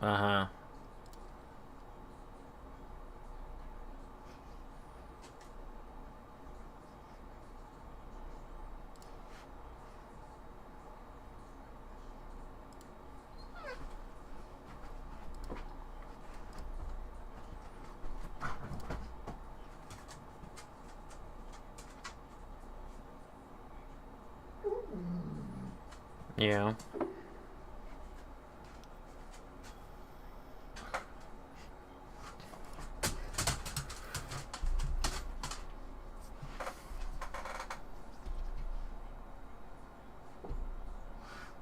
Uh-huh. Yeah.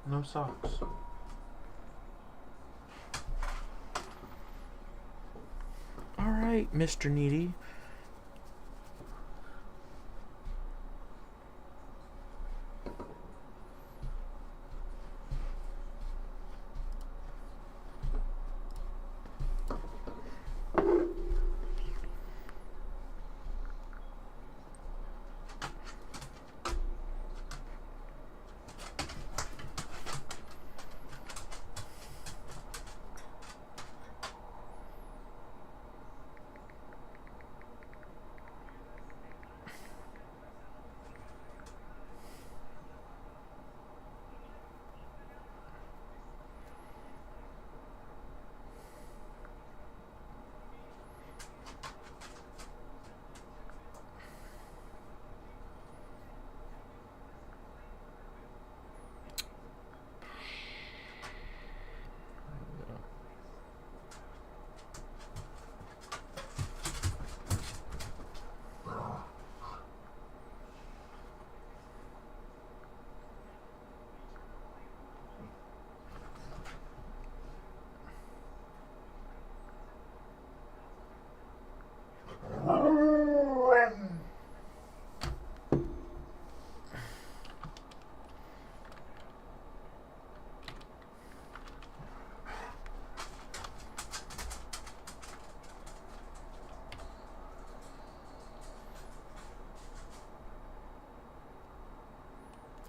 No socks. All right, Mr. Needy.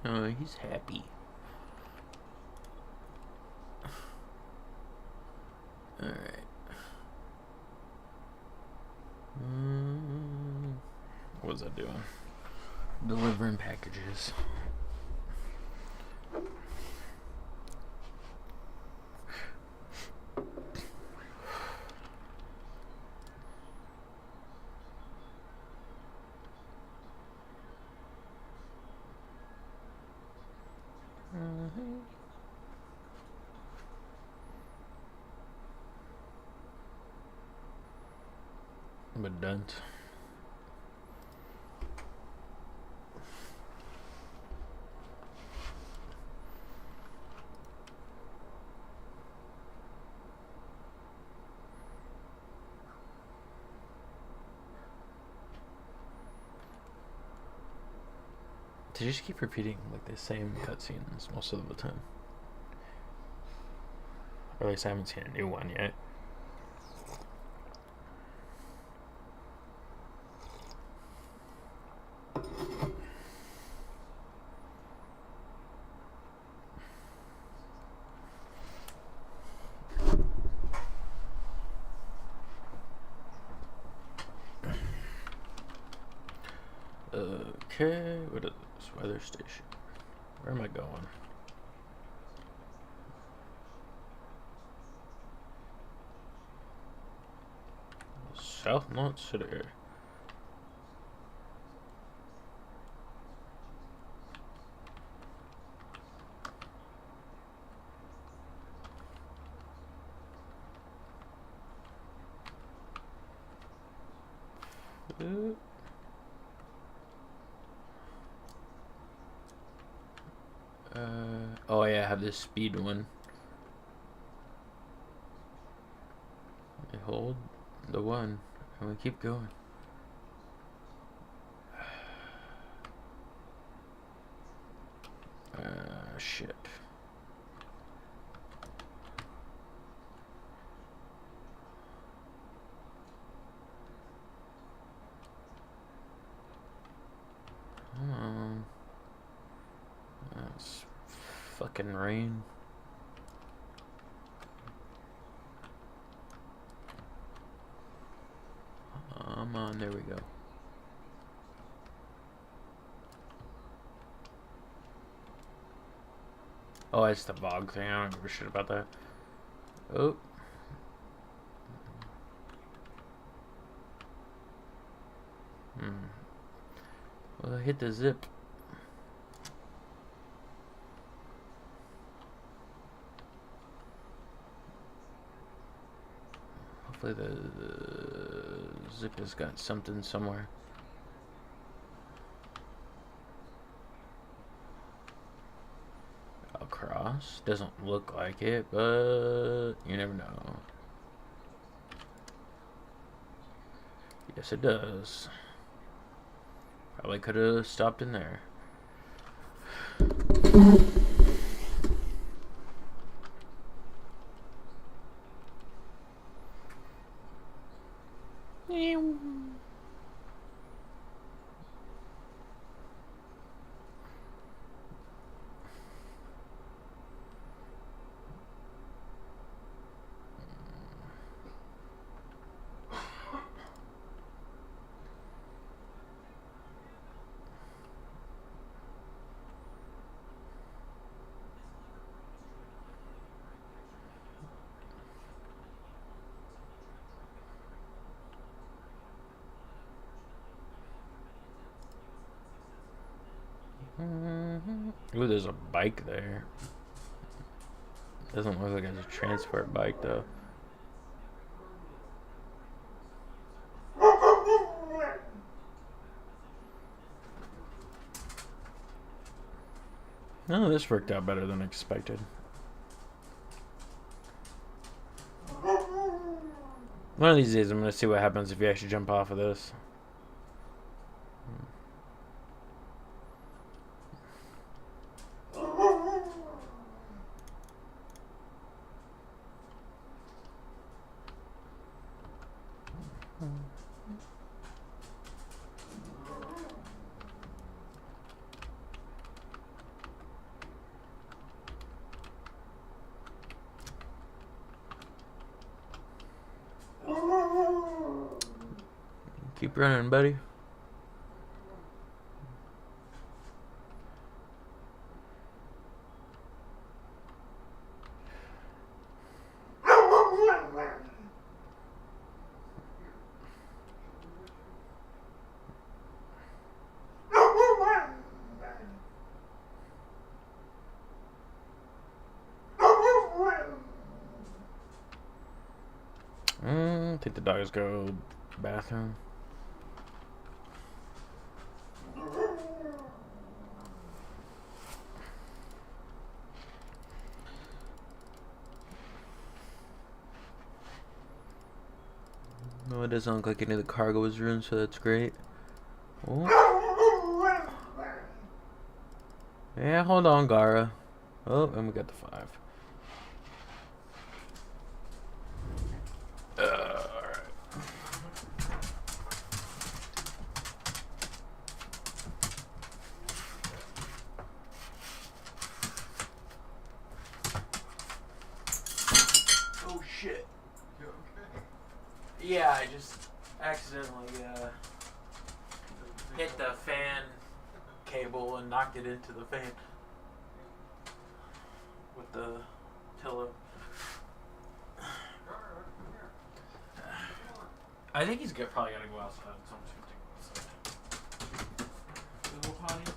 Oh, he's happy. Alright. What was I doing? Delivering packages. But don't. They just keep repeating like the same cutscenes most of the time. Or at least I haven't seen a new one yet. Okay, what is this? Weather station. Where am I going? South Knot City. Oh yeah, I have this speed one. I hold the one and we keep going. Shit. fucking rain. Come on, there we go. Oh, it's the VOG thing. I don't give a shit about that. Oh. Well, I hit the zip. Hopefully the zip has got something somewhere. Across. Doesn't look like it, but you never know. Yes, it does. Probably could have stopped in there. Ooh, there's a bike there. Doesn't look like it's a transport bike though. No, this worked out better than expected. One of these days I'm going to see what happens if you actually jump off of this. Keep running, buddy. I think the dogs go bathroom. No, it doesn't look like any of the cargo was ruined, so that's great. Oh. Yeah, hold on, Gara. Oh, and we got the 5. Alright. Oh shit. You okay? Yeah, I just accidentally hit the fan cable and knocked it into the fan with the pillow. I think he's probably gotta go outside. Someone's gonna take him outside. The little potty.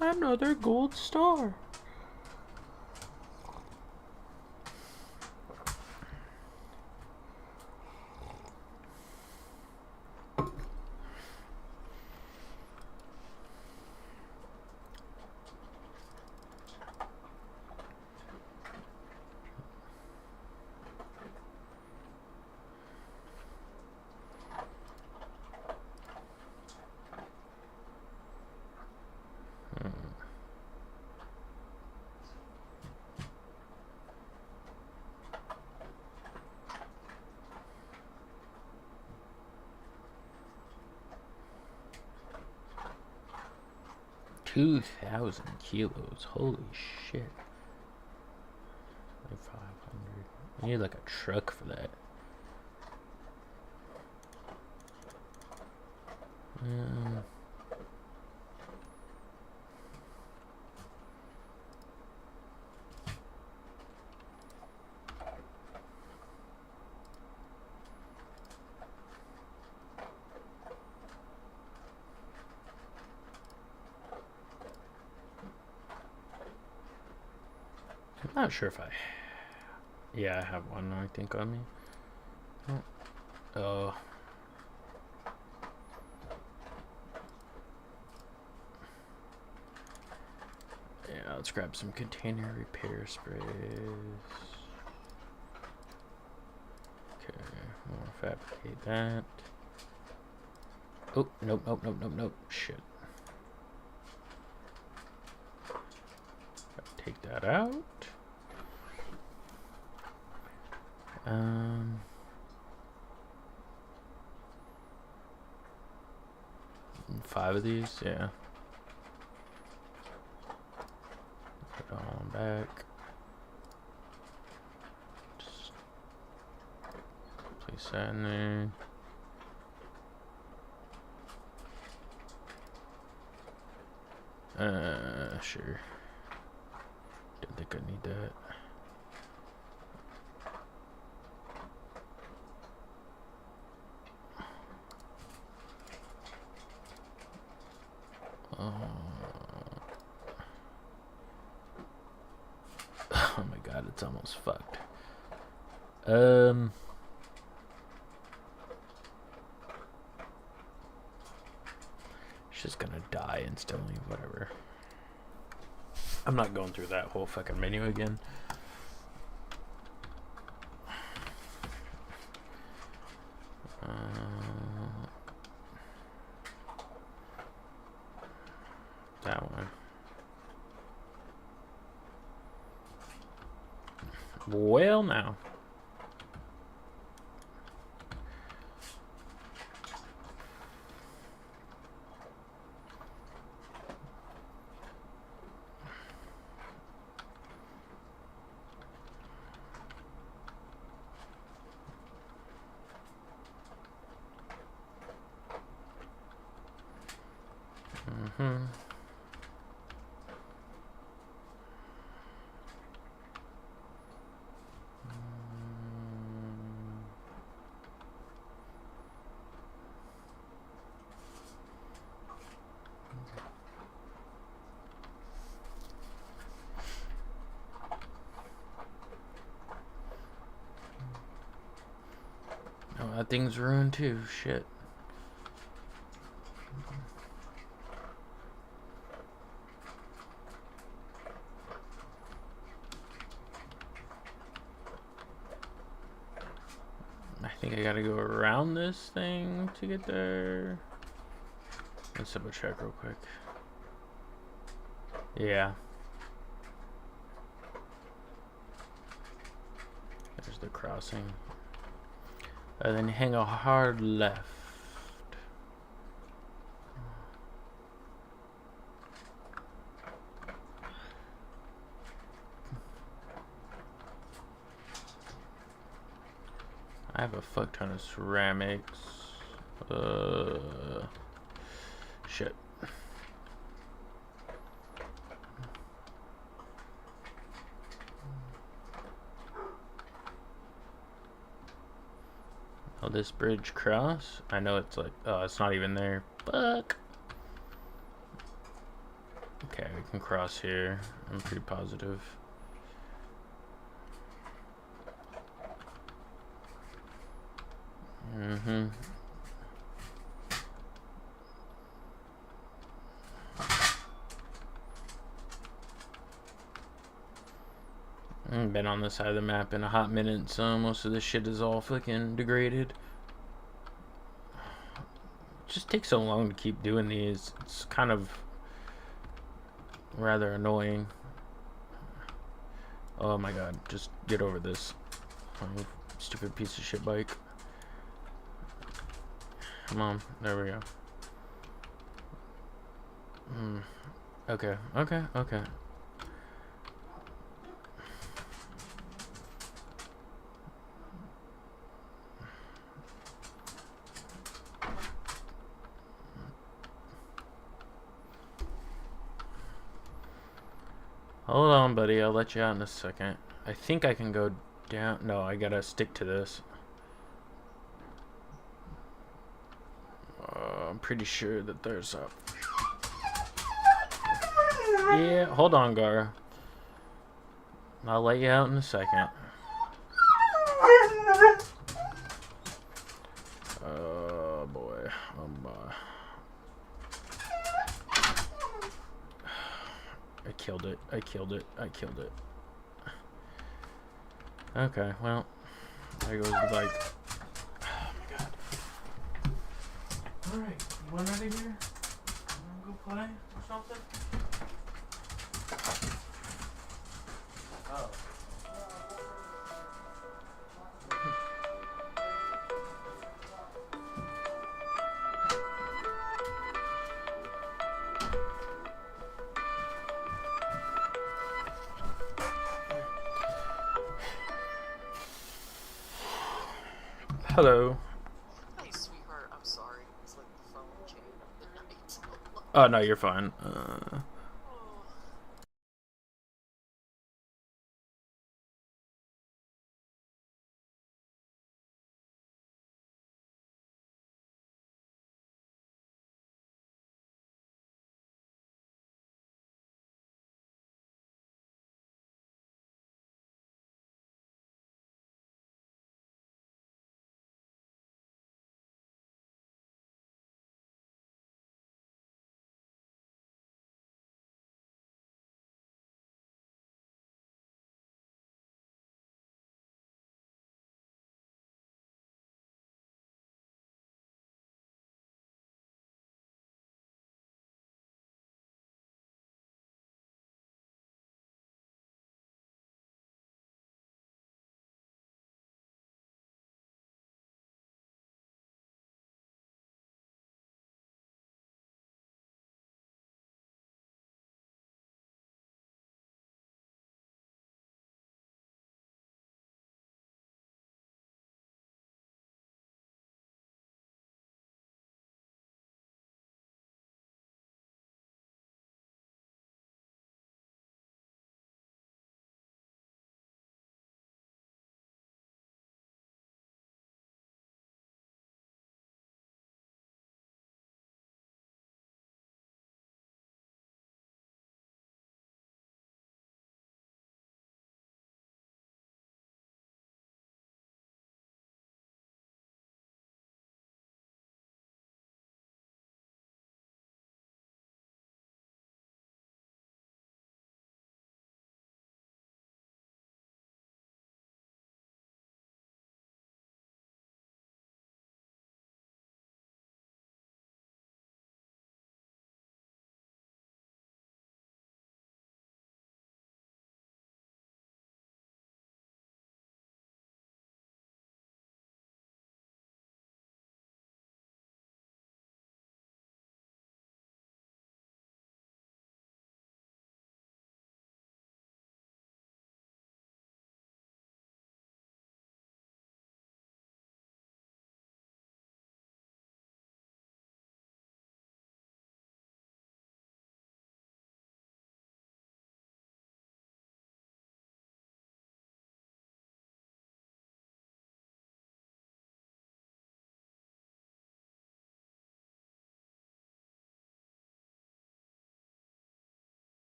Another gold star. Hmm. 2,000 kilos. Holy shit. 500. You need like a truck for that. I'm not sure if I... Yeah, I have one, I think, on me. Oh. Yeah, let's grab some container repair sprays. Okay, we'll fabricate that. Oh, nope, nope, nope, nope, nope. Shit. Take that out. 5 of these, yeah. Put it on back. Just place that in there. Sure. Don't think I need that. Oh my god, it's almost fucked. She's just gonna die instantly, whatever. I'm not going through that whole fucking menu again. That one. Well, now. Oh, that thing's ruined too. Shit. I think I gotta go around this thing to get there. Let's double check real quick. Yeah. There's the crossing. And then hang a hard left. I have a fuck ton of ceramics. Shit. Oh, this bridge cross? I know it's like, oh, it's not even there. Fuck. can cross here. I'm pretty positive. Been on this side of the map in a hot minute, so most of this shit is all fucking degraded. It just takes so long to keep doing these. It's kind of rather annoying. Oh my god, just get over this. Oh, stupid piece of shit bike. Come on, there we go. Okay. Hold on, buddy. I'll let you out in a second. I think I can go down. No, I gotta stick to this. I'm pretty sure that there's a... Yeah, hold on, Gar. I'll let you out in a second. Oh, boy. Oh, boy. I killed it. Okay, well, there goes the bike. Oh my god. Alright, you want out of here? You wanna go play or something? Oh. Hello. Hey, sweetheart. I'm sorry. It's like the phone chain of the night. Oh, no, you're fine.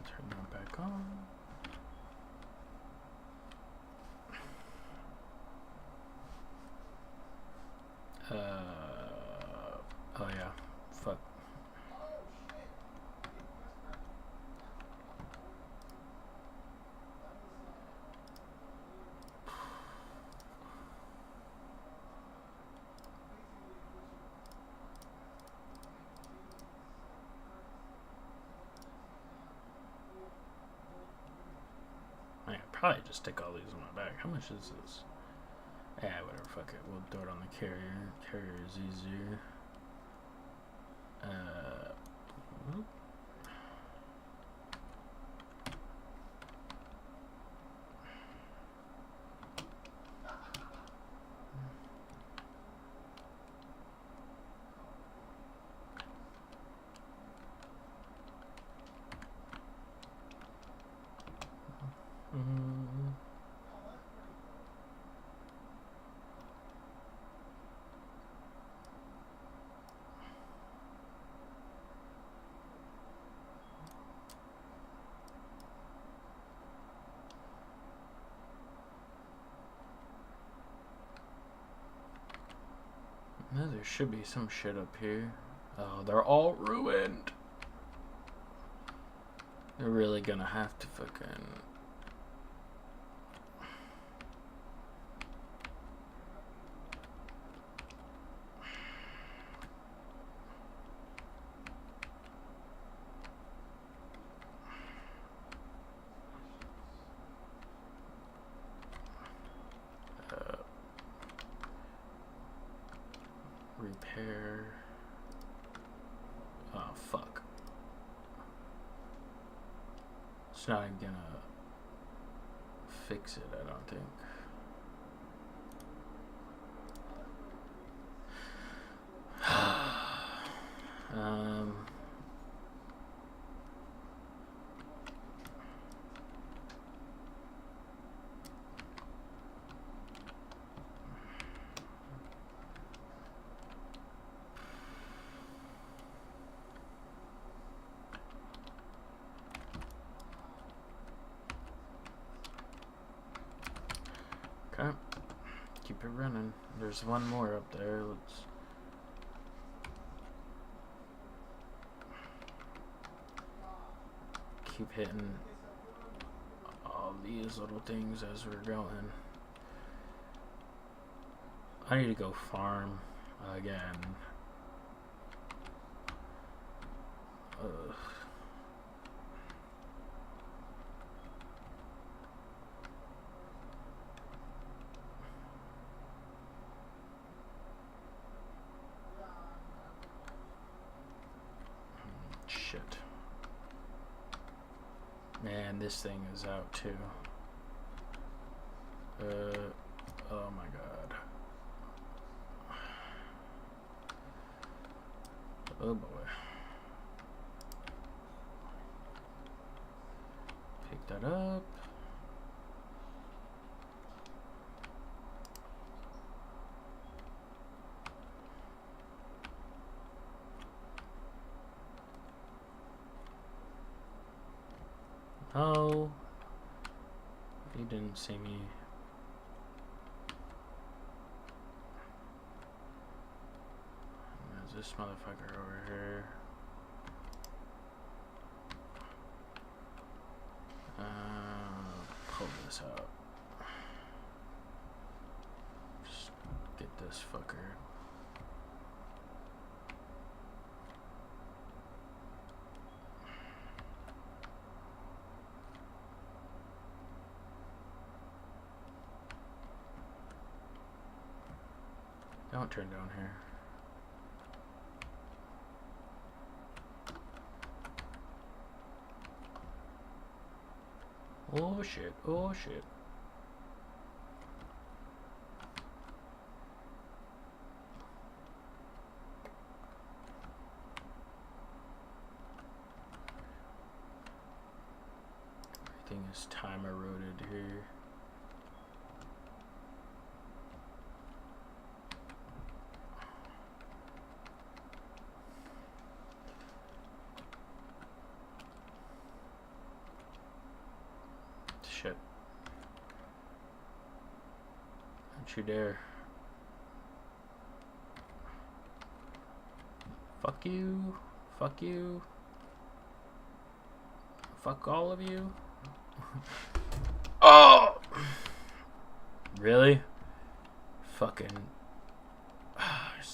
Turn that back on. Oh yeah, fuck. I could probably just stick all these on my back. How much is this? Yeah, whatever, fuck it. We'll throw it on the carrier. Carrier is easier. Whoop. No, there should be some shit up here. Oh, they're all ruined. They're really gonna have to fucking... repair. Oh, fuck. It's not gonna fix it, I don't think. Okay. Keep it running. There's one more up there. Let's... keep hitting all these little things as we're going. I need to go farm again. Ugh. Shit. Man, this thing is out too. Oh my god. Oh boy. Pick that up. Oh, he didn't see me. There's this motherfucker over here. Pull this out. Just get this fucker. Don't turn down here. Oh shit, oh shit. Everything is time eroded here. Don't you dare. Fuck you. Fuck you. Fuck all of you. Oh! Really? Fucking...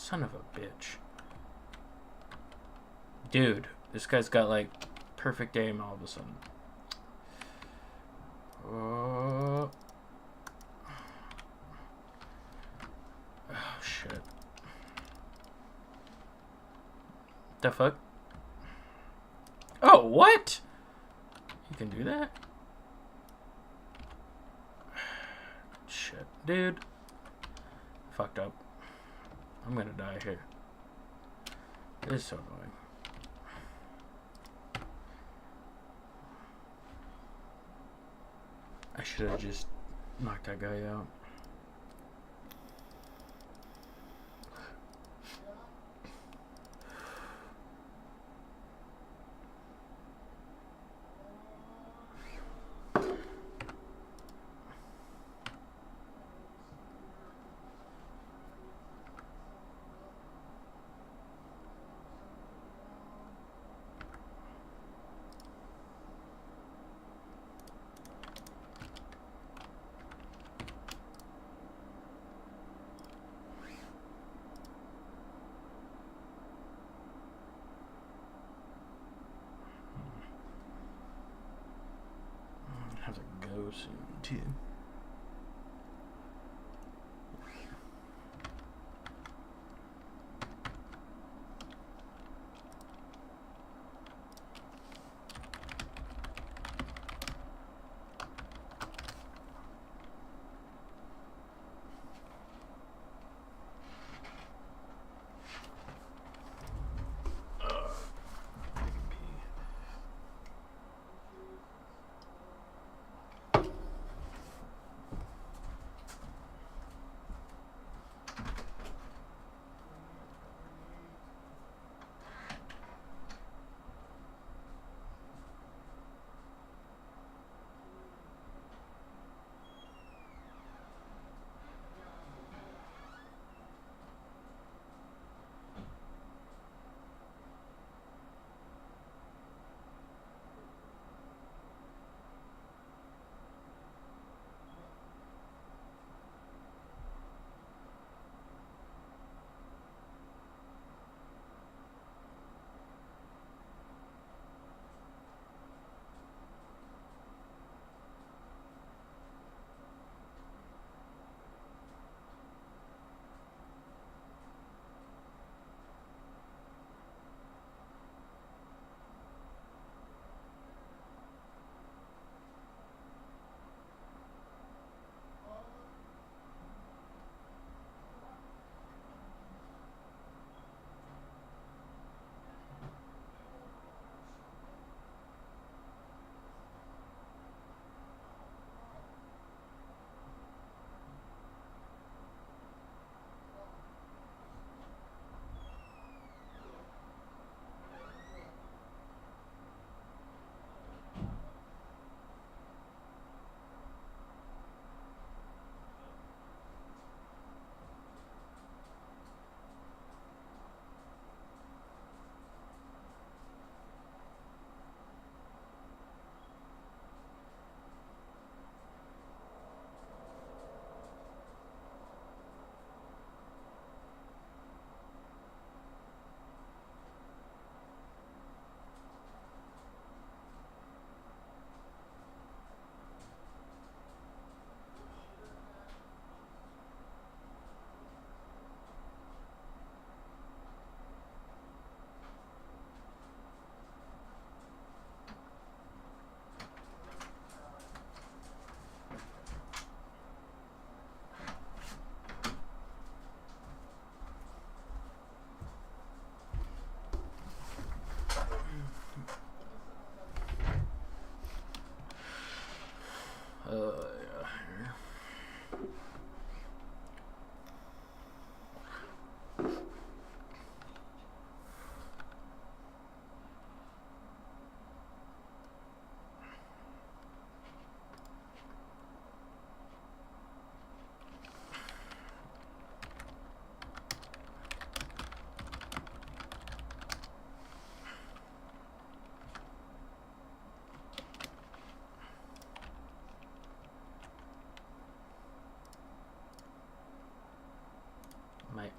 son of a bitch. Dude, this guy's got like perfect aim all of a sudden. Oh, shit. The fuck? Oh, what? You can do that? Shit. Dude. Fucked up. I'm gonna die here. This is so annoying. I should have just knocked that guy out. Have to go soon too.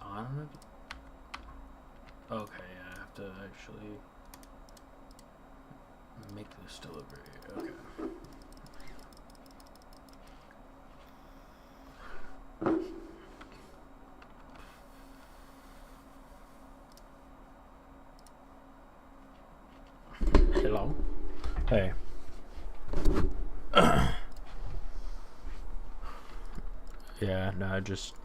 on it? Okay, yeah, I have to actually make this delivery. Okay. Hello? Hey. Yeah, no, just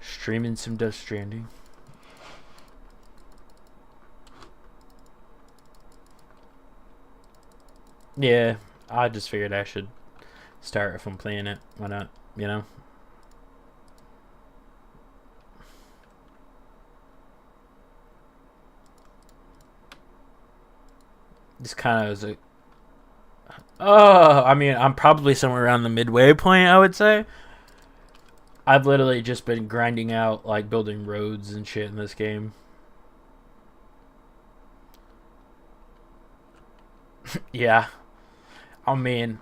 streaming some Death Stranding. Yeah, I just figured I should start if I'm playing it. Why not? You know? Just kind of as a. Oh, I mean, I'm probably somewhere around the midway point, I would say. I've literally just been grinding out, like, building roads and shit in this game. Yeah. I mean,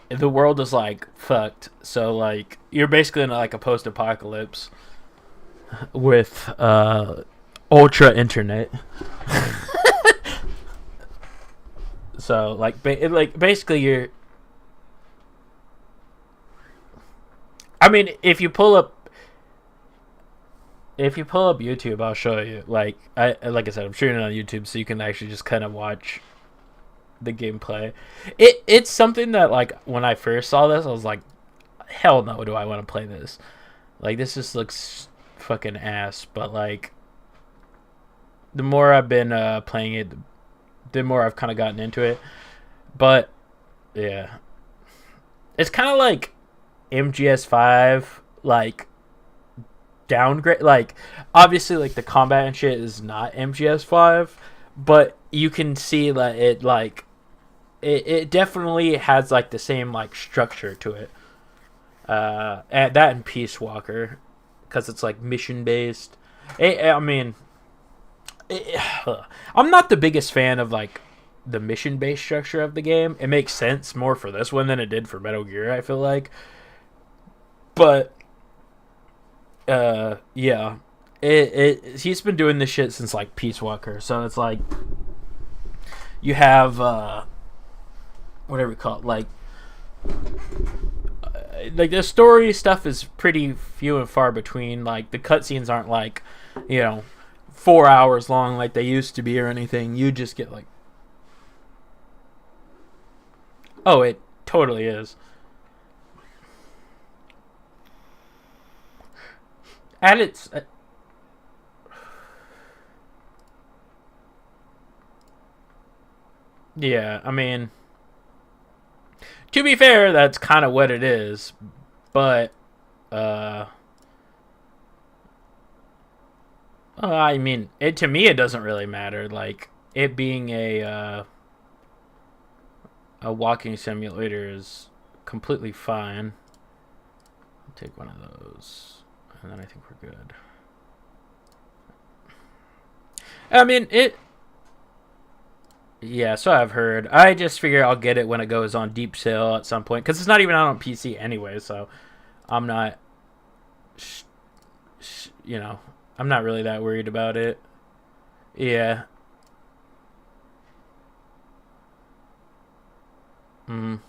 the world is, like, fucked. So, like, you're basically in, like, a post-apocalypse with, ultra internet. So, like, basically you're... I mean, if you pull up YouTube, I'll show you. Like I said, I'm shooting it on YouTube, so you can actually just kind of watch the gameplay. It's something that, like, when I first saw this, I was like, hell no, do I want to play this? Like, this just looks fucking ass. But, like, the more I've been playing it, the more I've kind of gotten into it. But yeah, it's kind of like MGS5, like, downgrade. Like, obviously, like, the combat and shit is not MGS5, but you can see that it, like, it definitely has, like, the same, like, structure to it. And that and Peace Walker, because it's, like, mission based. I mean, I'm not the biggest fan of, like, the mission based structure of the game. It makes sense more for this one than it did for Metal Gear, I feel like. But yeah, he's been doing this shit since, like, Peace Walker. So it's like you have whatever you call it, like the story stuff is pretty few and far between. Like, the cutscenes aren't, like, 4 hours long like they used to be or anything. You just get, like, oh, it totally is. At its yeah, I mean, to be fair, that's kind of what it is. But uh I mean, it to me it doesn't really matter. Like, it being a walking simulator is completely fine. I'll take one of those, and then I think we're good. I mean, it. Yeah, so I've heard. I just figure I'll get it when it goes on deep sale at some point, because it's not even out on PC anyway. So I'm not, you know, I'm not really that worried about it. Yeah. Mm.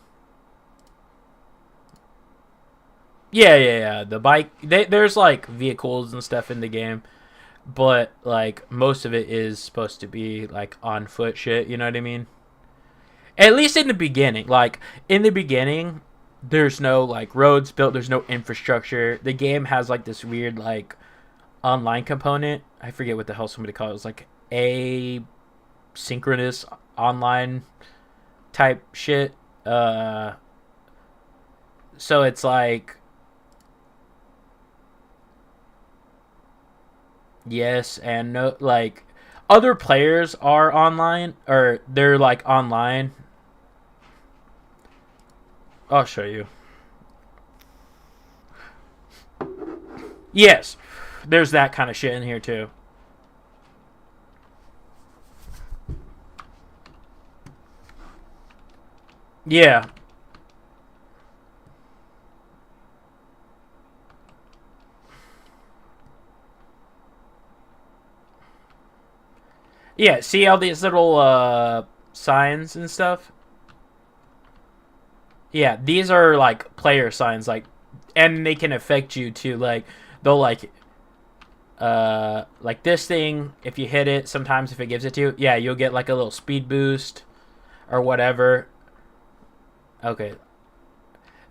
Yeah. The bike. There's, like, vehicles and stuff in the game, but, like, most of it is supposed to be, like, on foot shit. You know what I mean? At least in the beginning. Like, in the beginning, there's no, like, roads built. There's no infrastructure. The game has, like, this weird, like, online component. I forget what the hell somebody called it. It was like a synchronous online type shit. So it's like, yes and no. Like, other players are online, or they're, like, online. I'll show you. Yes, there's that kind of shit in here too. Yeah, Yeah, see all these little signs and stuff. Yeah, these are like player signs, like, and they can affect you too. Like they'll like this thing. If you hit it, sometimes if it gives it to you, yeah, you'll get like a little speed boost or whatever. Okay,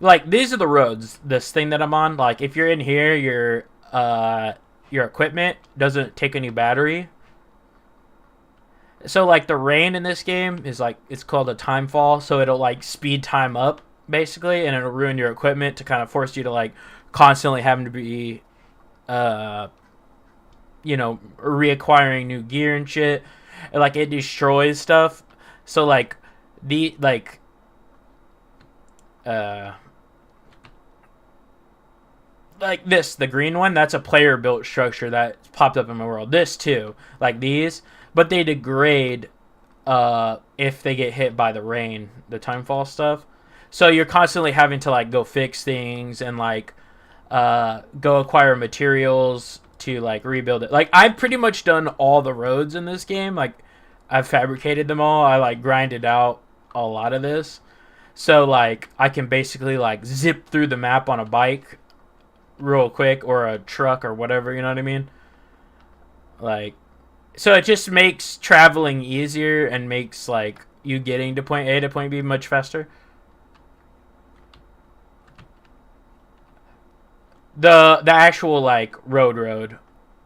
like these are the roads. This thing that I'm on. Like if you're in here, your equipment doesn't take any battery. So like the rain in this game is like it's called a time fall, so it'll like speed time up basically, and it'll ruin your equipment to kind of force you to like constantly having to be, uh, reacquiring new gear and shit. And, like it destroys stuff. So the like uh like this, the green one, that's a player built structure that popped up in my world. This too, like these, but they degrade if they get hit by the rain, the timefall stuff. So you're constantly having to like go fix things and like go acquire materials to like rebuild it. Like I've pretty much done all the roads in this game. Like I've fabricated them all. I like grinded out a lot of this. So like I can basically like zip through the map on a bike real quick or a truck or whatever, you know what I mean? Like so it just makes traveling easier and makes like you getting to point A to point B much faster. The actual like road,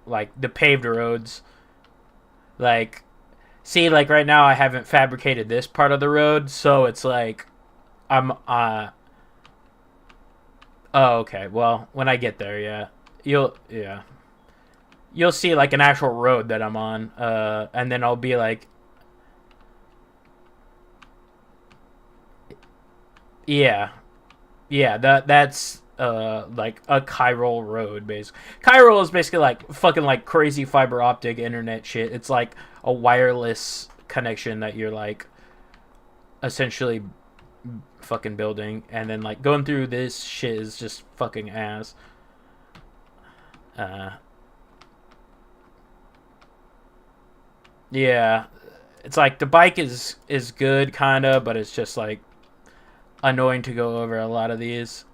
like the paved roads, like see like right now I haven't fabricated this part of the road, so it's like I'm oh okay, well when I get there, yeah you'll see like an actual road that I'm on, and then I'll be like, yeah, yeah, that's like a chiral road basically. Chiral is basically like fucking like crazy fiber optic internet shit. It's like a wireless connection that you're like essentially fucking building, and then like going through this shit is just fucking ass. Uh yeah. It's like the bike is good kinda, but it's just like annoying to go over a lot of these.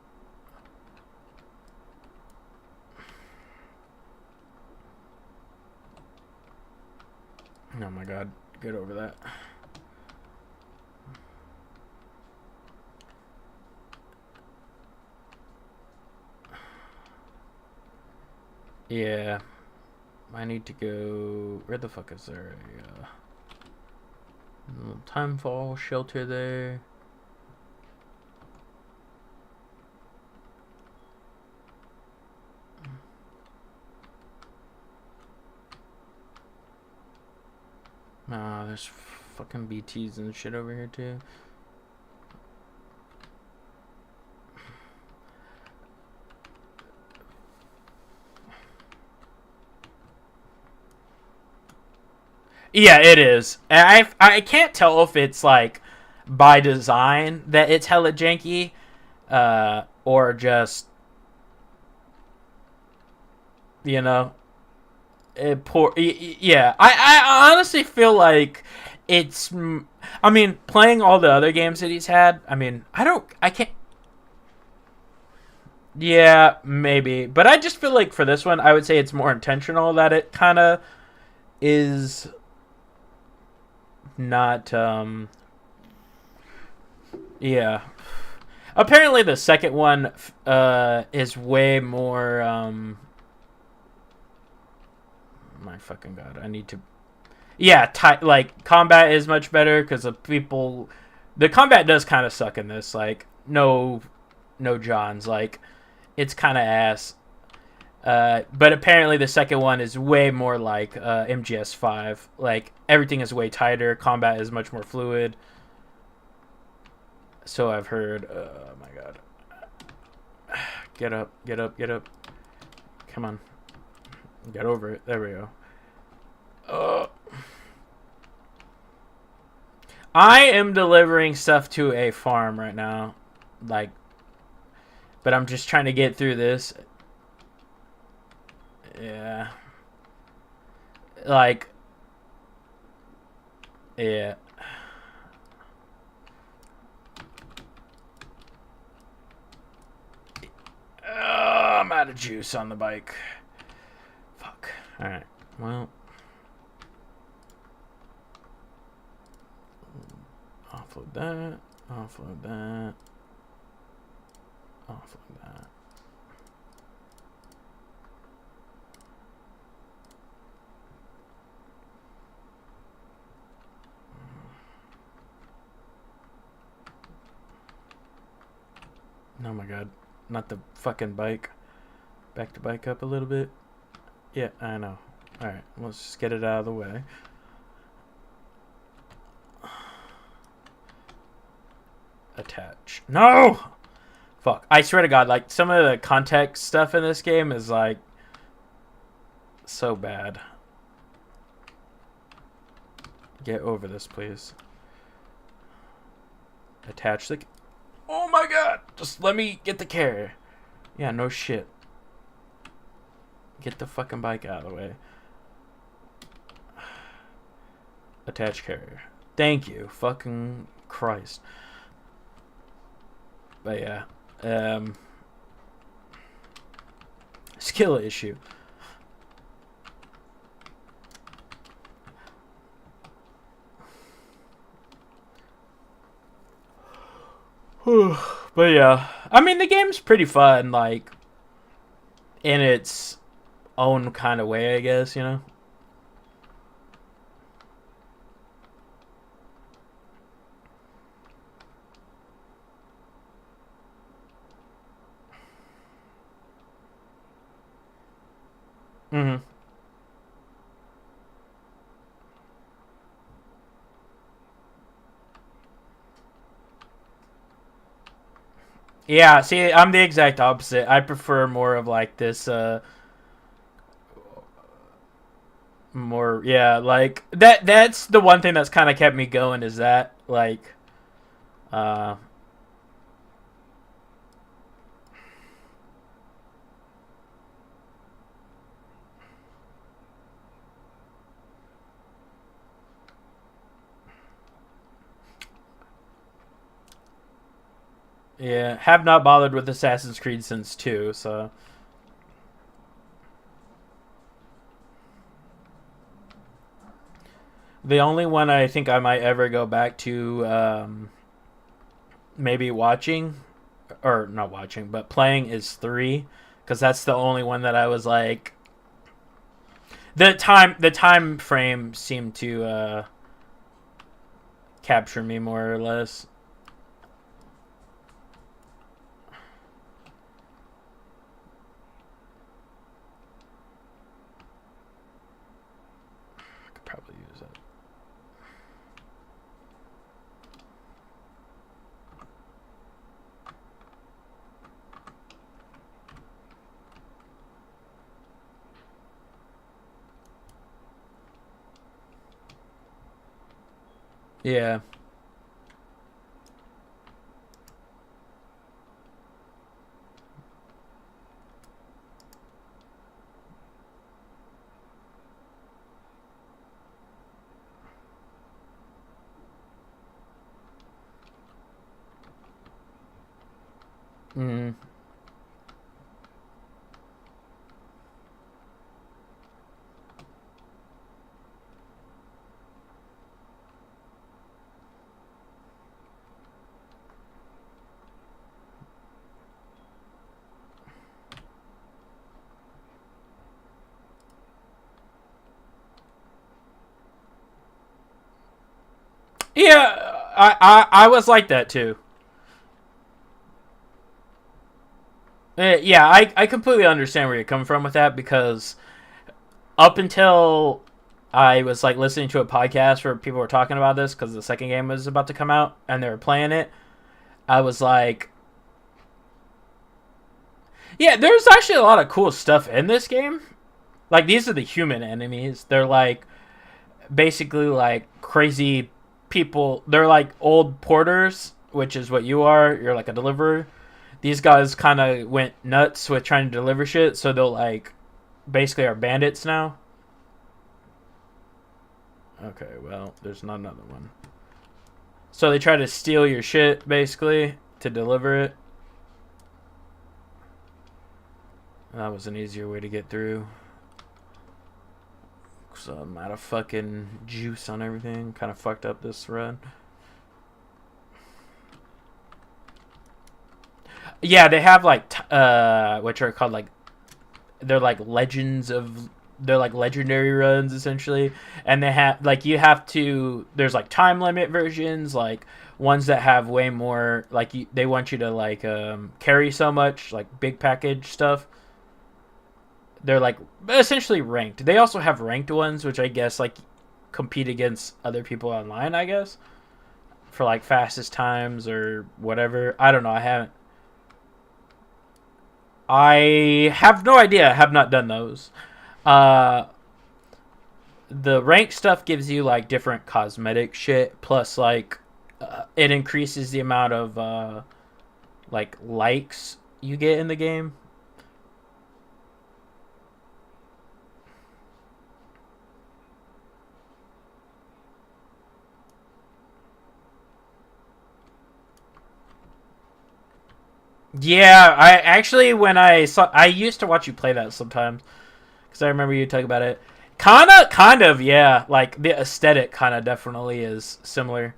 Oh my god, get over that. Yeah, I need to go. Where the fuck is there a little timefall shelter there? Ah, there's fucking BTs and shit over here too. Yeah, it is. And I can't tell if it's like by design that it's hella janky, or just you know poor. Yeah, I honestly feel like it's. I mean, playing all the other games that he's had. I mean, I can't. Yeah, maybe, but I just feel like for this one, I would say it's more intentional that it kind of is not. Yeah. Apparently, the second one is way more. My fucking god, I need to. Yeah, like combat is much better because the people. The combat does kind of suck in this. Like no Johns. Like it's kind of ass. But apparently the second one is way more like MGS5. Like everything is way tighter. Combat is much more fluid. So I've heard. Oh my god. Get up, get up, get up. Come on. Get over it. There we go. I am delivering stuff to a farm right now. Like, but I'm just trying to get through this. Yeah. Like, Yeah. I'm out of juice on the bike. Fuck. Alright. Well. Offload that. Offload that. Offload that. Oh my god. Not the fucking bike. Back the bike up a little bit. Yeah, I know. Alright, let's just get it out of the way. Attach. No! Fuck. I swear to God, like, some of the context stuff in this game is, like, so bad. Get over this, please. Attach the... Oh my god! Just let me get the carrier. Yeah, no shit. Get the fucking bike out of the way. Attach carrier. Thank you. Fucking Christ. But yeah. Skill issue. But yeah. I mean, the game's pretty fun, like, in its own kind of way, I guess, you know? Mm-hmm. Yeah, see, I'm the exact opposite. I prefer more of like this, more, yeah, like that's the one thing that's kind of kept me going is that, like, uh, yeah, have not bothered with Assassin's Creed since 2, so. The only one I think I might ever go back to, maybe watching, or not watching, but playing is 3, because that's the only one that I was like, the time frame seemed to capture me more or less. I could probably use that. Yeah. Mm. Yeah, I was like that too. Yeah, I completely understand where you're coming from with that because up until I was like listening to a podcast where people were talking about this because the second game was about to come out and they were playing it, I was like, yeah, there's actually a lot of cool stuff in this game. Like these are the human enemies. They're like basically like crazy people. They're like old porters, which is what you are. You're like a deliverer. These guys kind of went nuts with trying to deliver shit, so they'll like basically are bandits now. Okay, well, there's not another one. So they try to steal your shit, basically, to deliver it. That was an easier way to get through. So I'm out of fucking juice on everything. Kind of fucked up this run. Yeah, they have like which are called like they're like legends of they're like legendary runs essentially, and they have like you have to there's like time limit versions like ones that have way more like they want you to like carry so much like big package stuff. They're like essentially ranked. They also have ranked ones which I guess like compete against other people online, I guess, for like fastest times or whatever. I don't know. I have no idea. I have not done those. Uh, the rank stuff gives you like different cosmetic shit. Plus, like, it increases the amount of like likes you get in the game. Yeah, I actually when I used to watch you play that sometimes because I remember you talking about it. Kind of, yeah. Like the aesthetic, kind of definitely is similar.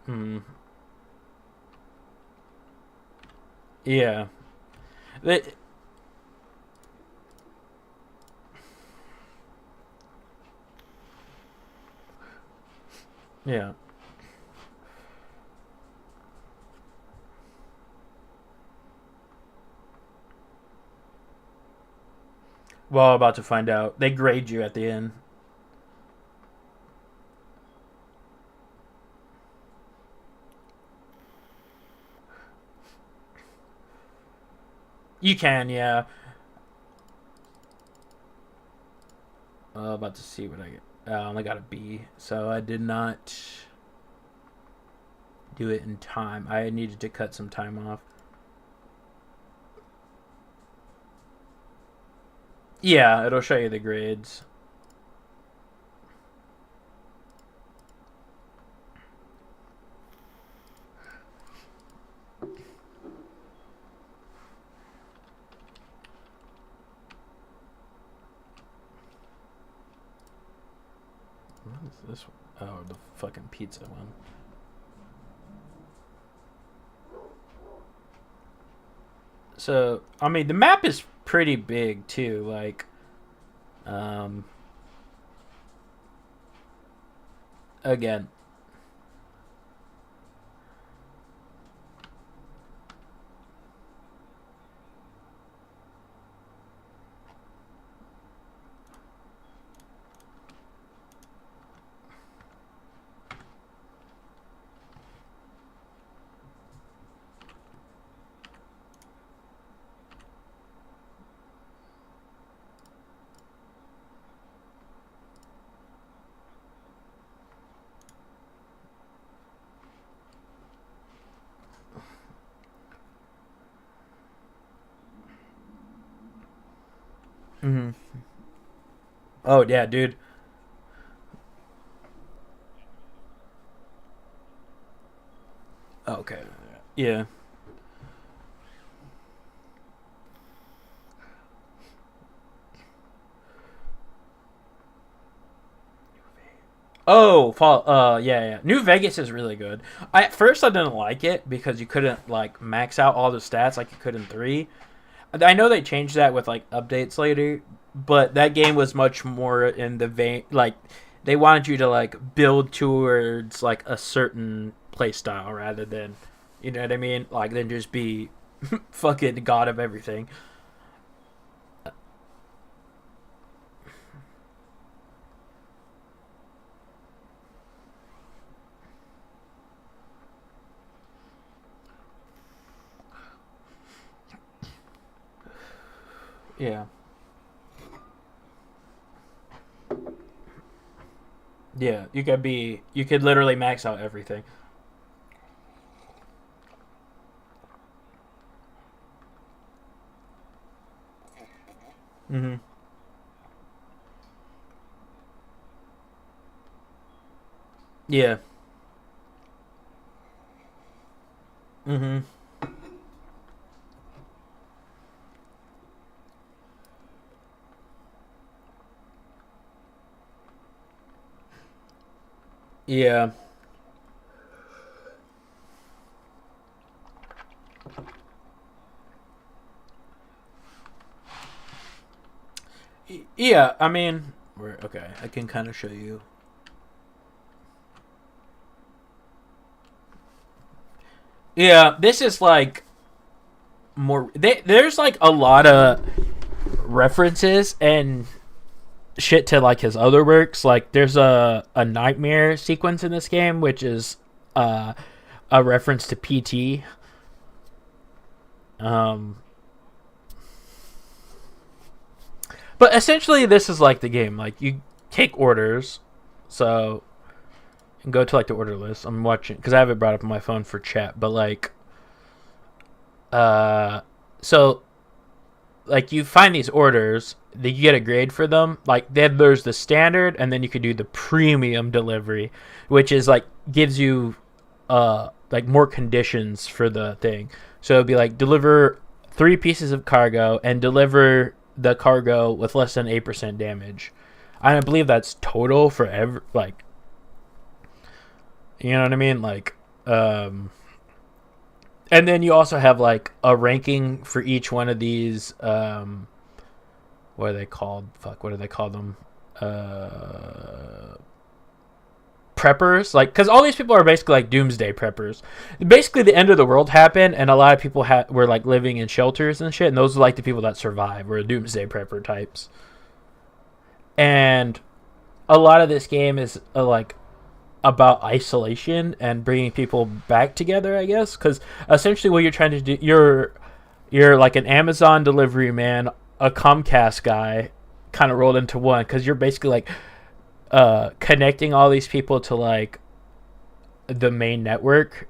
Hmm. Yeah. It, yeah. Well, about to find out. They grade you at the end. You can, yeah. About to see what I get. I only got a B, so I did not do it in time. I needed to cut some time off. Yeah, it'll show you the grades. What is this one? Oh, the fucking pizza one. So, I mean, the map is pretty big too. Like, um, again, mm-hmm. Oh yeah, dude. Okay, yeah. Oh, yeah, yeah. New Vegas is really good. At first I didn't like it because you couldn't like max out all the stats like you could in three. I know they changed that with like updates later, but that game was much more in the vein like they wanted you to like build towards like a certain play style rather than you know what I mean? Like than just be fucking god of everything. Yeah. Yeah, you could literally max out everything. Mm-hmm. Yeah. Mm-hmm. Yeah. Yeah. I mean, okay. I can kind of show you. Yeah. This is like more. There's like a lot of references and shit to like his other works. Like there's a nightmare sequence in this game, which is uh a reference to PT. Um, but essentially, this is like the game. Like you take orders, so and go to like the order list. I'm watching because I have it brought up on my phone for chat. But like, uh, so like you find these orders, that you get a grade for them. Like then there's the standard, and then you could do the premium delivery, which is like gives you like more conditions for the thing. So it'd be like deliver 3 pieces of cargo and deliver the cargo with less than 8% damage. I believe that's total for every like you know what I mean? Like and then you also have like a ranking for each one of these what are they called? Fuck, what do they call them? Uh Preppers, like, because all these people are basically like doomsday preppers. Basically the end of the world happened and a lot of people were like living in shelters and shit, and those are like the people that survive, were doomsday prepper types. And a lot of this game is like about isolation and bringing people back together, I guess, because essentially what you're trying to do, you're like an Amazon delivery man, a Comcast guy, kind of rolled into one, because you're basically like connecting all these people to like the main network.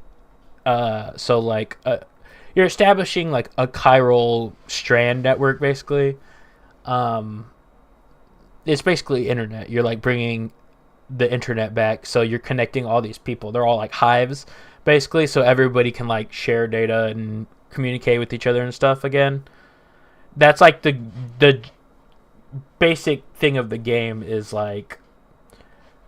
So like you're establishing like a chiral strand network, basically. Um, it's basically internet. You're like bringing the internet back, so you're connecting all these people. They're all like hives, basically, so everybody can like share data and communicate with each other and stuff again. That's like the basic thing of the game is like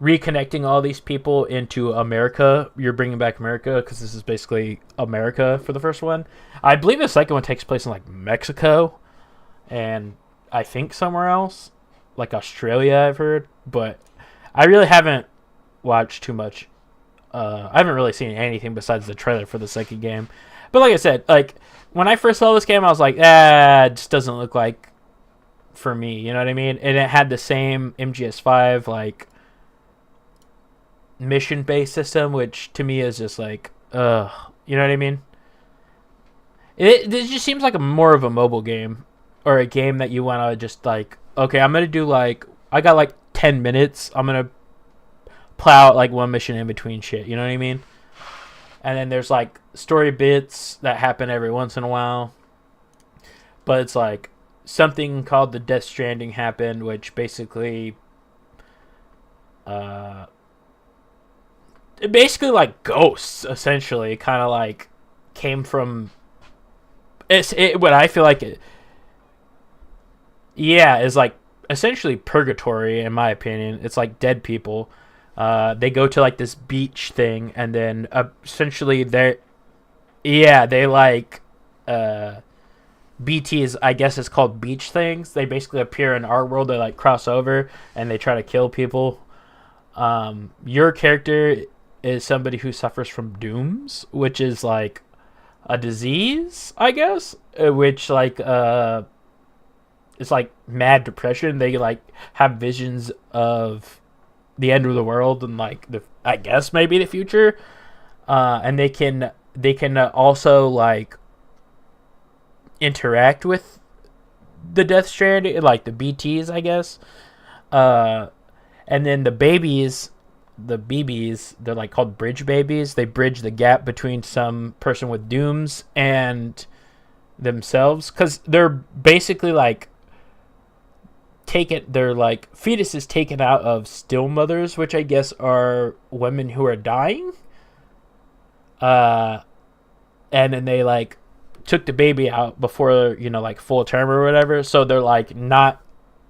reconnecting all these people into America. You're bringing back America because this is basically America for the first one. I believe the second one takes place in like Mexico and I think somewhere else, like Australia, I've heard. But I really haven't watched too much. I haven't really seen anything besides the trailer for the second game. But like I said, like when I first saw this game, I was like, it just doesn't look like for me. You know what I mean? And it had the same MGS5 like mission based system, which to me is just like, you know what I mean? It just seems like a more of a mobile game or a game that you want to just like, okay, I'm gonna do like, I got like 10 minutes. I'm gonna plow out like one mission in between shit. You know what I mean? And then there's like story bits that happen every once in a while, but it's like something called the Death Stranding happened, which basically uh basically like ghosts essentially kind of like came from what I feel like it, yeah, is like essentially purgatory in my opinion. It's like dead people, they go to like this beach thing, and then essentially they're, yeah, they like BTs, I guess it's called beach things. They basically appear in our world. They like cross over and they try to kill people. Your character is somebody who suffers from dooms, which is like a disease, I guess, which like it's like mad depression. They like have visions of the end of the world and like the, I guess maybe the future. And they can also like interact with the Death Stranding, like the BTs, I guess. Uh, and then the babies, the BBs, they're like called bridge babies. They bridge the gap between some person with dooms and themselves, because they're basically like taken. They're like fetuses taken out of still mothers, which I guess are women who are dying. Uh, and then they like took the baby out before like full term or whatever. So they're like not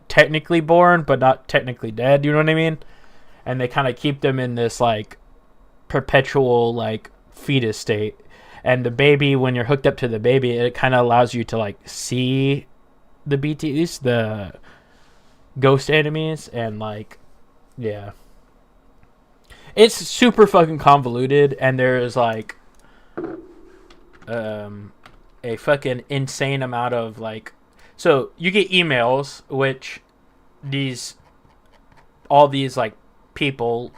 technically born, but not technically dead. You know what I mean? And they kind of keep them in this like perpetual like fetus state. And the baby, when you're hooked up to the baby, it kind of allows you to like see the BTs, the ghost enemies, and like, yeah, it's super fucking convoluted. And there's like a fucking insane amount of like, so you get emails which these all these like people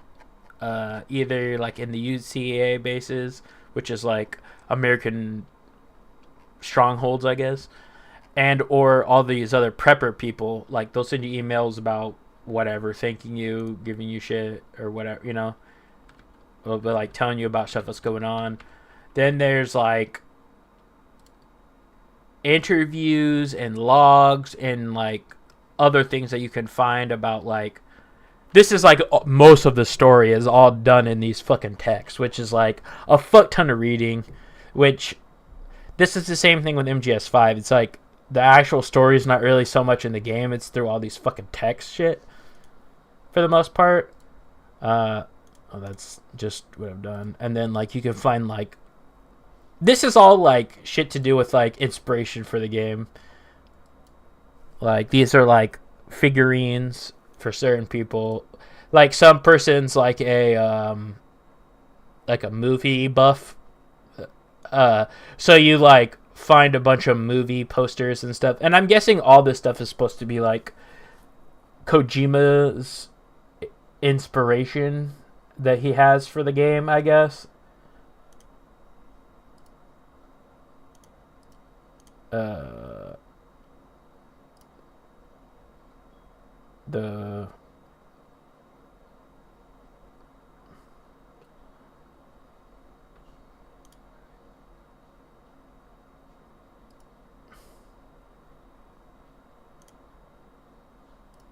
either like in the UCA bases, which is like American strongholds, I guess, and or all these other prepper people, like they'll send you emails about whatever, thanking you, giving you shit or whatever, they'll be like telling you about stuff that's going on. Then there's like interviews and logs and like other things that you can find about like, this is like most of the story is all done in these fucking texts, which is like a fuck ton of reading. Which this is the same thing with MGS5. It's like the actual story is not really so much in the game; it's through all these fucking text shit for the most part. That's just what I've done. And then like you can find like, this is all like shit to do with like inspiration for the game. Like these are like figurines for certain people. Like some person's like a movie buff. So you like find a bunch of movie posters and stuff. And I'm guessing all this stuff is supposed to be like Kojima's inspiration that he has for the game, I guess. The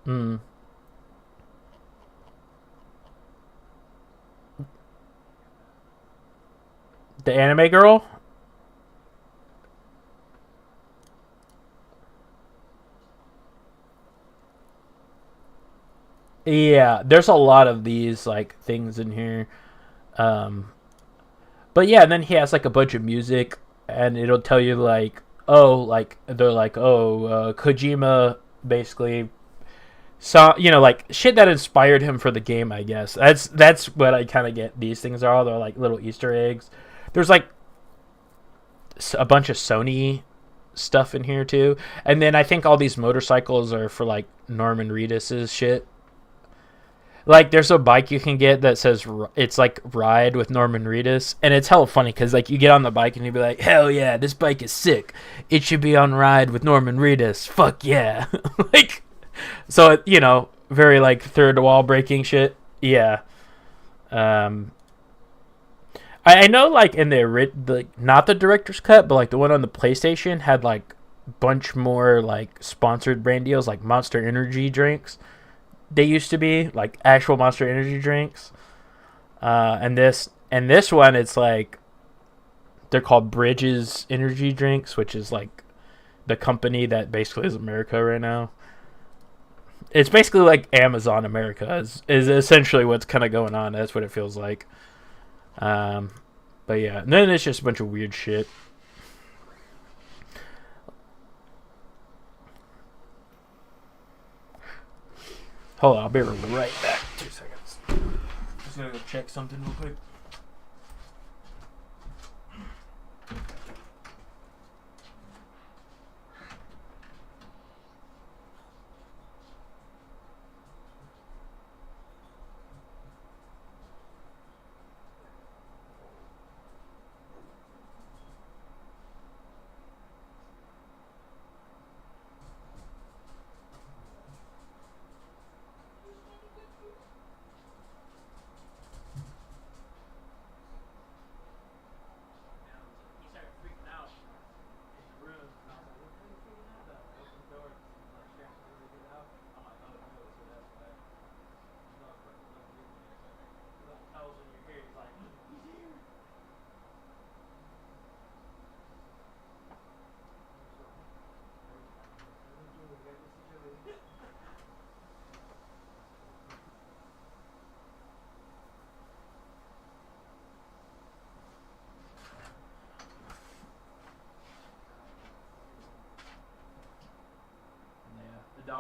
mm, the anime girl. Yeah, there's a lot of these like things in here. Um, but yeah, and then he has like a bunch of music, and it'll tell you like, oh, like they're like, oh, Kojima basically saw, like shit that inspired him for the game. I guess that's what I kind of get. These things are all, they're like little Easter eggs. There's like a bunch of Sony stuff in here too, and then I think all these motorcycles are for like Norman Reedus's shit. Like, there's a bike you can get that says it's like ride with Norman Reedus, and it's hella funny because like you get on the bike and you be like, hell yeah, this bike is sick. It should be on ride with Norman Reedus. Fuck yeah, like, so very like third wall breaking shit. Yeah. Um, I know like in the not the director's cut, but like the one on the PlayStation had like bunch more like sponsored brand deals, like Monster Energy drinks. They used to be like actual Monster Energy drinks, and this one, it's like they're called Bridges Energy drinks, which is like the company that basically is America right now. It's basically like Amazon America is essentially what's kind of going on. That's what it feels like. Um, but yeah, and then it's just a bunch of weird shit. Hold on, I'll be right back. 2 seconds. Just gotta go check something real quick.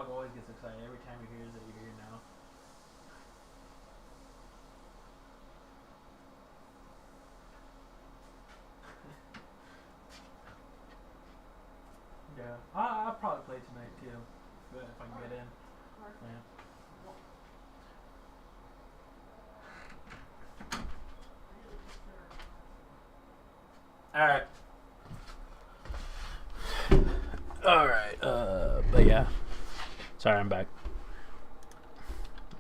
dog always gets excited every time he hears that you're here now. Yeah, I'll probably play tonight too, if I can get in. Yeah. All right. All right. But yeah. Sorry, I'm back.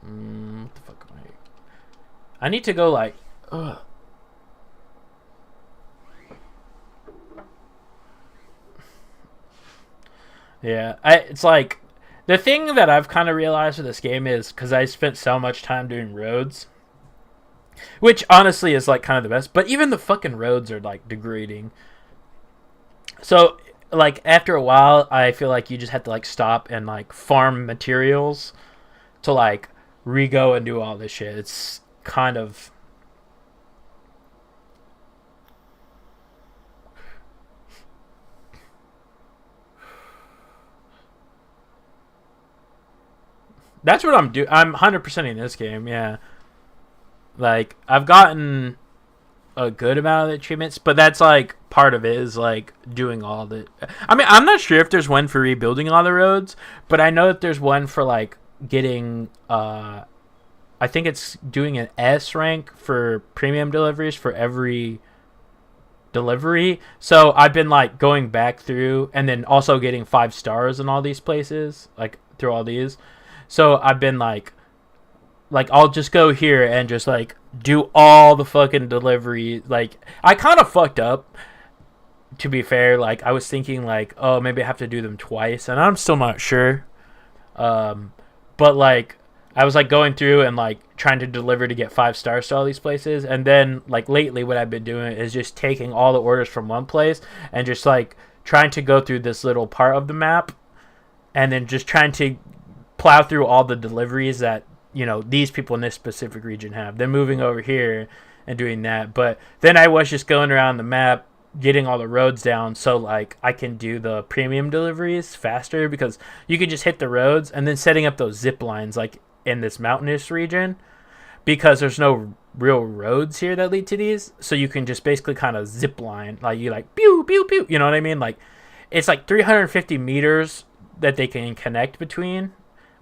What the fuck am I need to go like. Ugh. Yeah, it's like the thing that I've kind of realized with this game is because I spent so much time doing roads, which honestly is like kind of the best. But even the fucking roads are like degrading. So like after a while, I feel like you just have to like stop and like farm materials to like re-go and do all this shit. It's kind of that's what I'm doing. I'm 100% in this game. Yeah, like I've gotten a good amount of the achievements, but that's like part of it is like doing all the. I mean, I'm not sure if there's one for rebuilding all the roads, but I know that there's one for like getting. I think it's doing an S rank for premium deliveries for every delivery. So I've been like going back through and then also getting 5 stars in all these places, like through all these. So I've been like I'll just go here and just like do all the fucking delivery. Like I kind of fucked up, to be fair. Like I was thinking like, oh, maybe I have to do them twice, and I'm still not sure. But like I was like going through and like trying to deliver to get 5 stars to all these places, and then like lately what I've been doing is just taking all the orders from one place and just like trying to go through this little part of the map, and then just trying to plow through all the deliveries that these people in this specific region have. Then moving over here and doing that. But then I was just going around the map getting all the roads down so like I can do the premium deliveries faster, because you can just hit the roads and then setting up those zip lines like in this mountainous region, because there's no real roads here that lead to these, so you can just basically kind of zip line, like you like pew pew pew, you know what I mean? Like it's like 350 meters that they can connect between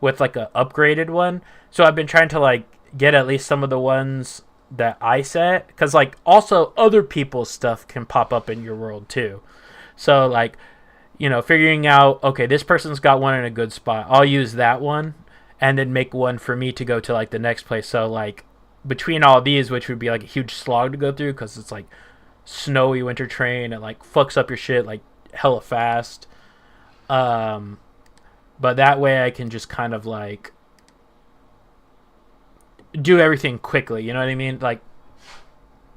with like a upgraded one. So I've been trying to like get at least some of the ones that I set, because like also other people's stuff can pop up in your world too. So like figuring out, okay, this person's got one in a good spot, I'll use that one and then make one for me to go to like the next place. So like between all these, which would be like a huge slog to go through because it's like snowy winter terrain and like fucks up your shit like hella fast. But that way I can just kind of like do everything quickly, you know what I mean? Like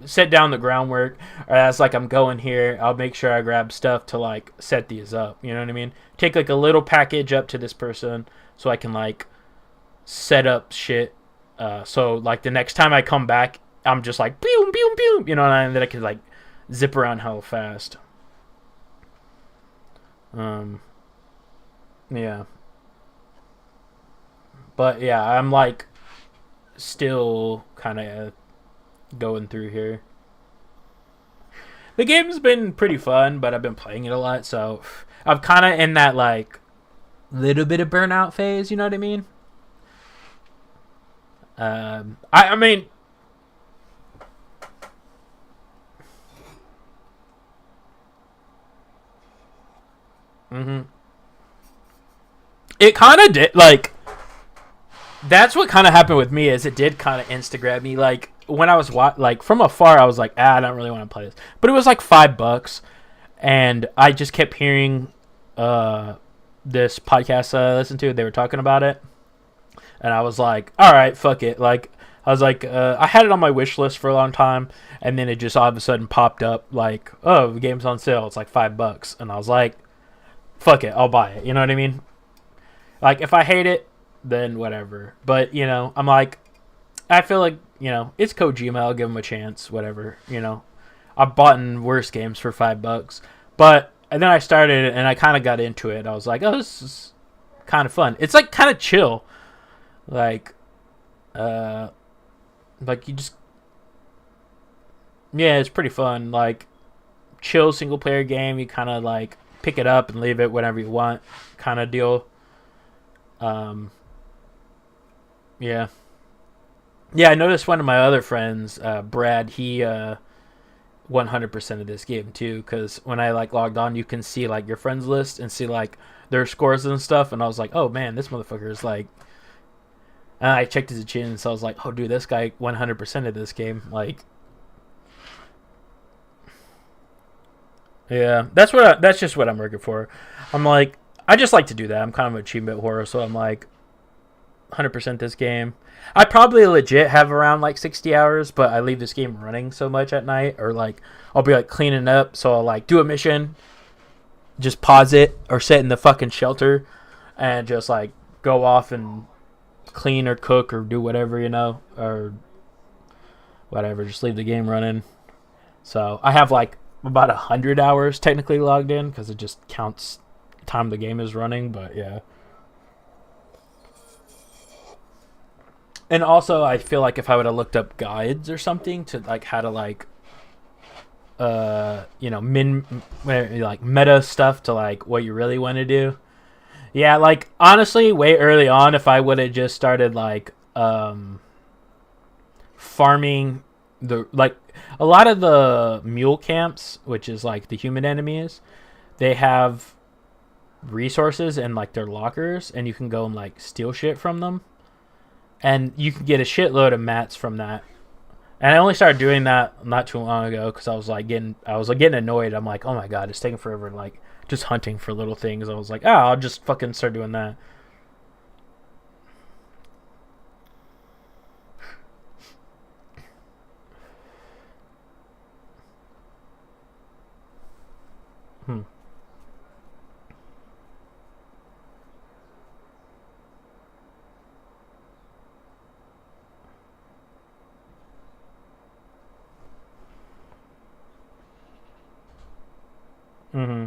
set down the groundwork, or as like I'm going here, I'll make sure I grab stuff to like set these up, you know what I mean? Take like a little package up to this person so I can like set up shit. So like the next time I come back, I'm just like pew pew pew, you know, and then I can like zip around hella fast. Yeah. But yeah, I'm like still kind of going through here. The game's been pretty fun, but I've been playing it a lot, so I'm kind of in that like little bit of burnout phase, you know what I mean? I mean, it kind of did like. That's what kind of happened with me, is it did kind of insta grab me. Like when I was like from afar, I was like, I don't really want to play this, but it was like $5, and I just kept hearing this podcast I listened to. They were talking about it, and I was like, all right, fuck it. Like I was like, I had it on my wish list for a long time, and then it just all of a sudden popped up like, oh, the game's on sale. It's like $5, and I was like, fuck it, I'll buy it. You know what I mean? Like if I hate it, then whatever. But I'm like, I feel like it's Kojima. I'll give him a chance. Whatever. I've bought in worse games for $5, but and then I started it and I kind of got into it. I was like, oh, this is kind of fun. It's like kind of chill, like uh, like you just yeah, it's pretty fun. Like chill single player game. You kind of like pick it up and leave it whenever you want, kind of deal. Um, yeah, yeah. I noticed one of my other friends, Brad. He 100% of this game too, because when I like logged on, you can see like your friends list and see like their scores and stuff. And I was like, oh man, this motherfucker is like. And I checked his chin, so I was like, oh dude, this guy 100% of this game. Like, yeah, that's just what I'm working for. I'm like, I just like to do that. I'm kind of an achievement horror, so I'm like 100% this game. I probably legit have around like 60 hours, but I leave this game running so much at night, or like I'll be like cleaning up, so I'll like do a mission, just pause it, or sit in the fucking shelter, and just like go off and clean or cook or do whatever, or whatever. Just leave the game running. So I have like about 100 hours technically logged in because it just counts time the game is running. But yeah. And also, I feel like if I would have looked up guides or something to like how to like, like meta stuff to like what you really want to do. Yeah, like honestly, way early on, if I would have just started like farming the like a lot of the mule camps, which is like the human enemies, they have resources in like their lockers, and you can go and like steal shit from them. And you can get a shitload of mats from that. And I only started doing that not too long ago because I was getting annoyed. I'm like, oh my god, it's taking forever, like just hunting for little things. I was like, I'll just fucking start doing that. Hmm. Mm-hmm.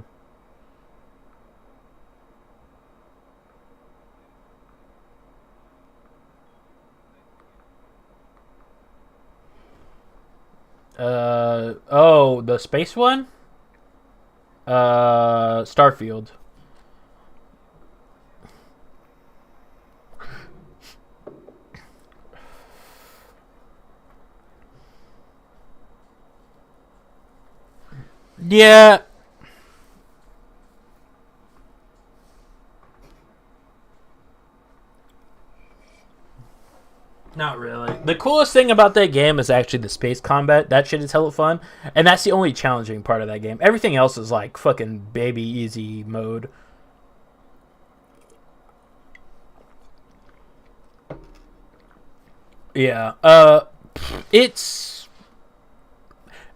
Oh, the space one. Starfield. Yeah, not really. The coolest thing about that game is actually the space combat. That shit is hella fun, and that's the only challenging part of that game. Everything else is like fucking baby easy mode. Yeah. It's.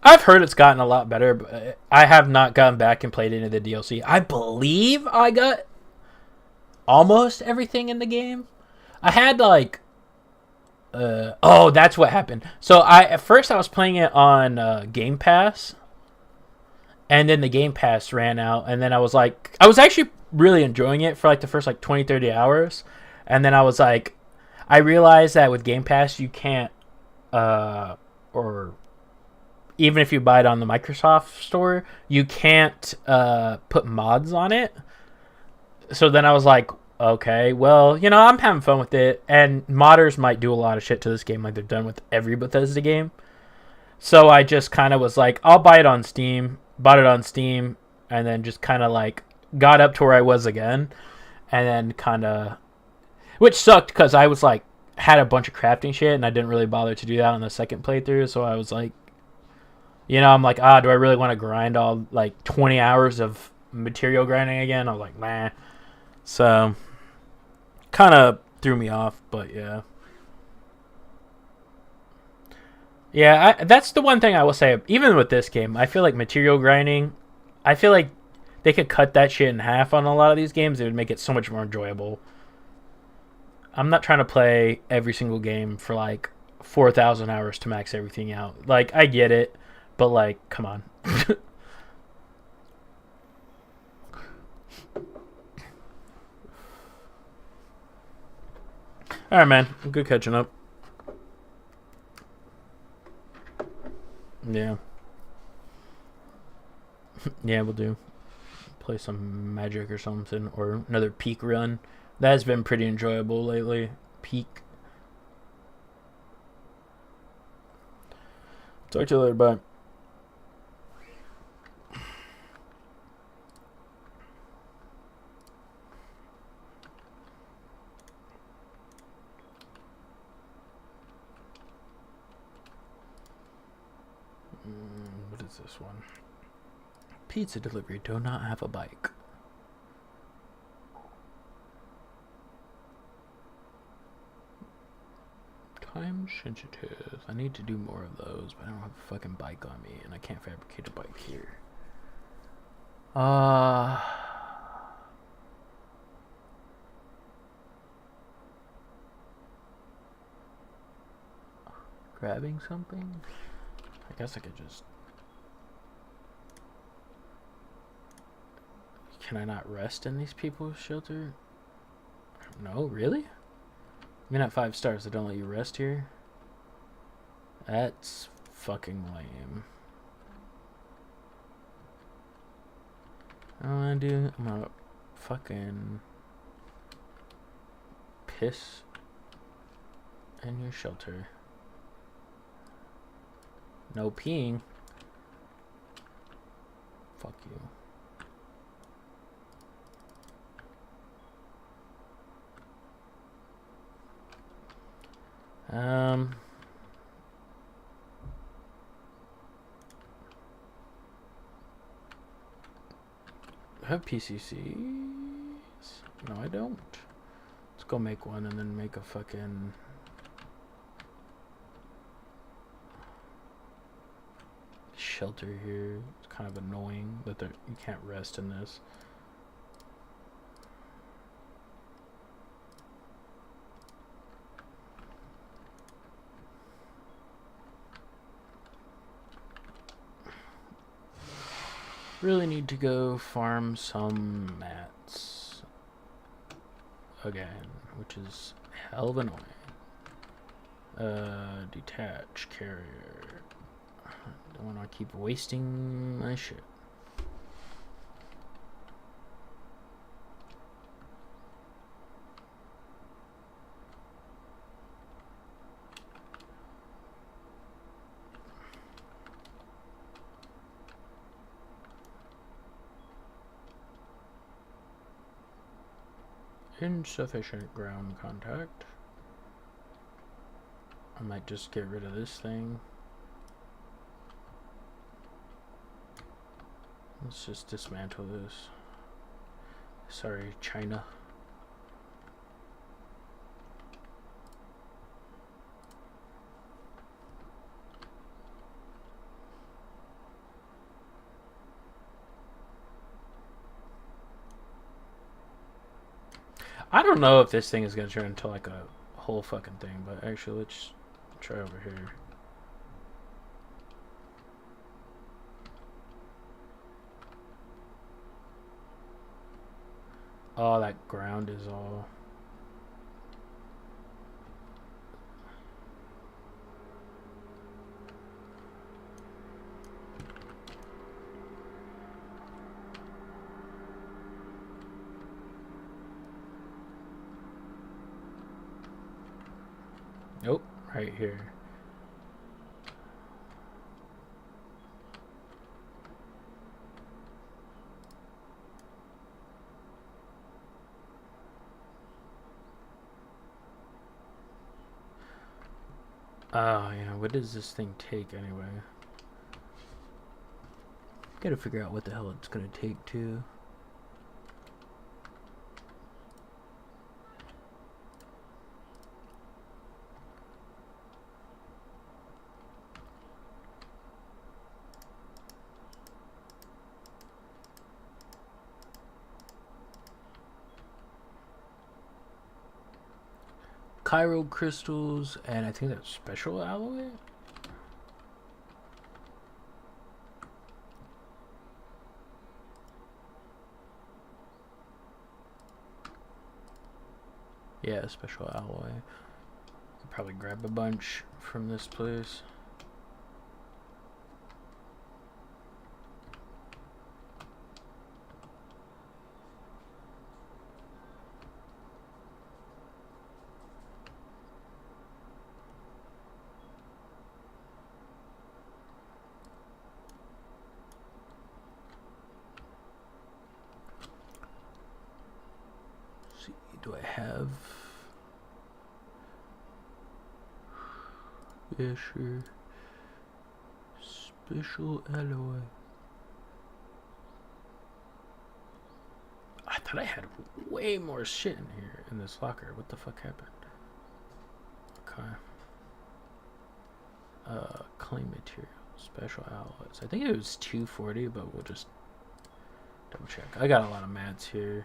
I've heard it's gotten a lot better, but I have not gone back and played any of the DLC. I believe I got almost everything in the game. I had like oh, that's what happened. So I at first I was playing it on Game Pass, and then the Game Pass ran out, and then I was actually really enjoying it for like the first like 20 30 hours, and then I was like, I realized that with Game Pass you can't or even if you buy it on the Microsoft store, you can't put mods on it. So then I was like, okay, well, I'm having fun with it, and modders might do a lot of shit to this game like they've done with every Bethesda game. So I just kind of was like, I'll buy it on Steam, bought it on Steam, and then just kind of like got up to where I was again, and then kind of, which sucked because I was like, had a bunch of crafting shit, and I didn't really bother to do that on the second playthrough, so I was like, I'm like, do I really want to grind all like 20 hours of material grinding again? I was like, nah. So kind of threw me off, but yeah. Yeah, that's the one thing I will say. Even with this game, I feel like material grinding, I feel like they could cut that shit in half on a lot of these games. It would make it so much more enjoyable. I'm not trying to play every single game for like 4,000 hours to max everything out. Like, I get it, but like, come on. All right, man. Good catching up. Yeah. Yeah, we'll do. Play some Magic or something, or another Peak run. That's been pretty enjoyable lately. Peak. Talk to you later. Bye. What is this one? Pizza delivery. Do not have a bike. Time sensitive. I need to do more of those, but I don't have a fucking bike on me, and I can't fabricate a bike here. Grabbing something? I guess I could just... Can I not rest in these people's shelter? No, really? Even at 5 stars, they don't let you rest here? That's fucking lame. All I do, I'm gonna fucking piss in your shelter. No peeing. Fuck you. I have PCCs? No, I don't. Let's go make one and then make a fucking... shelter here. It's kind of annoying that you can't rest in this. Really need to go farm some mats again, which is hell of annoying. Detach carrier. Don't want to keep wasting my shit. Insufficient ground contact. I might just get rid of this thing. Let's just dismantle this. Sorry, China. I don't know if this thing is going to turn into like a whole fucking thing, but actually let's try over here. Oh, that ground is all... Nope, right here. Oh, yeah, what does this thing take anyway? Gotta figure out what the hell it's gonna take too. Chiral crystals, and I think that's special alloy? Yeah, special alloy. Probably grab a bunch from this place. See, do I have? Yeah, sure. Special alloy. I thought I had way more shit in here in this locker. What the fuck happened? Okay. Claim material. Special alloys. I think it was 240, but we'll just double check. I got a lot of mats here.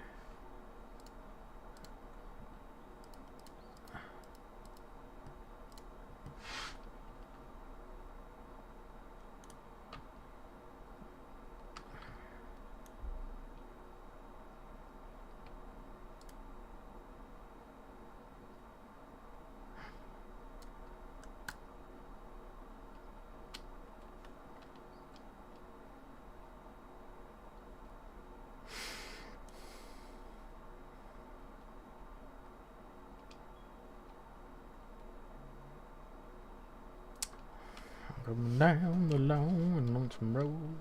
Coming down the long and lonesome road.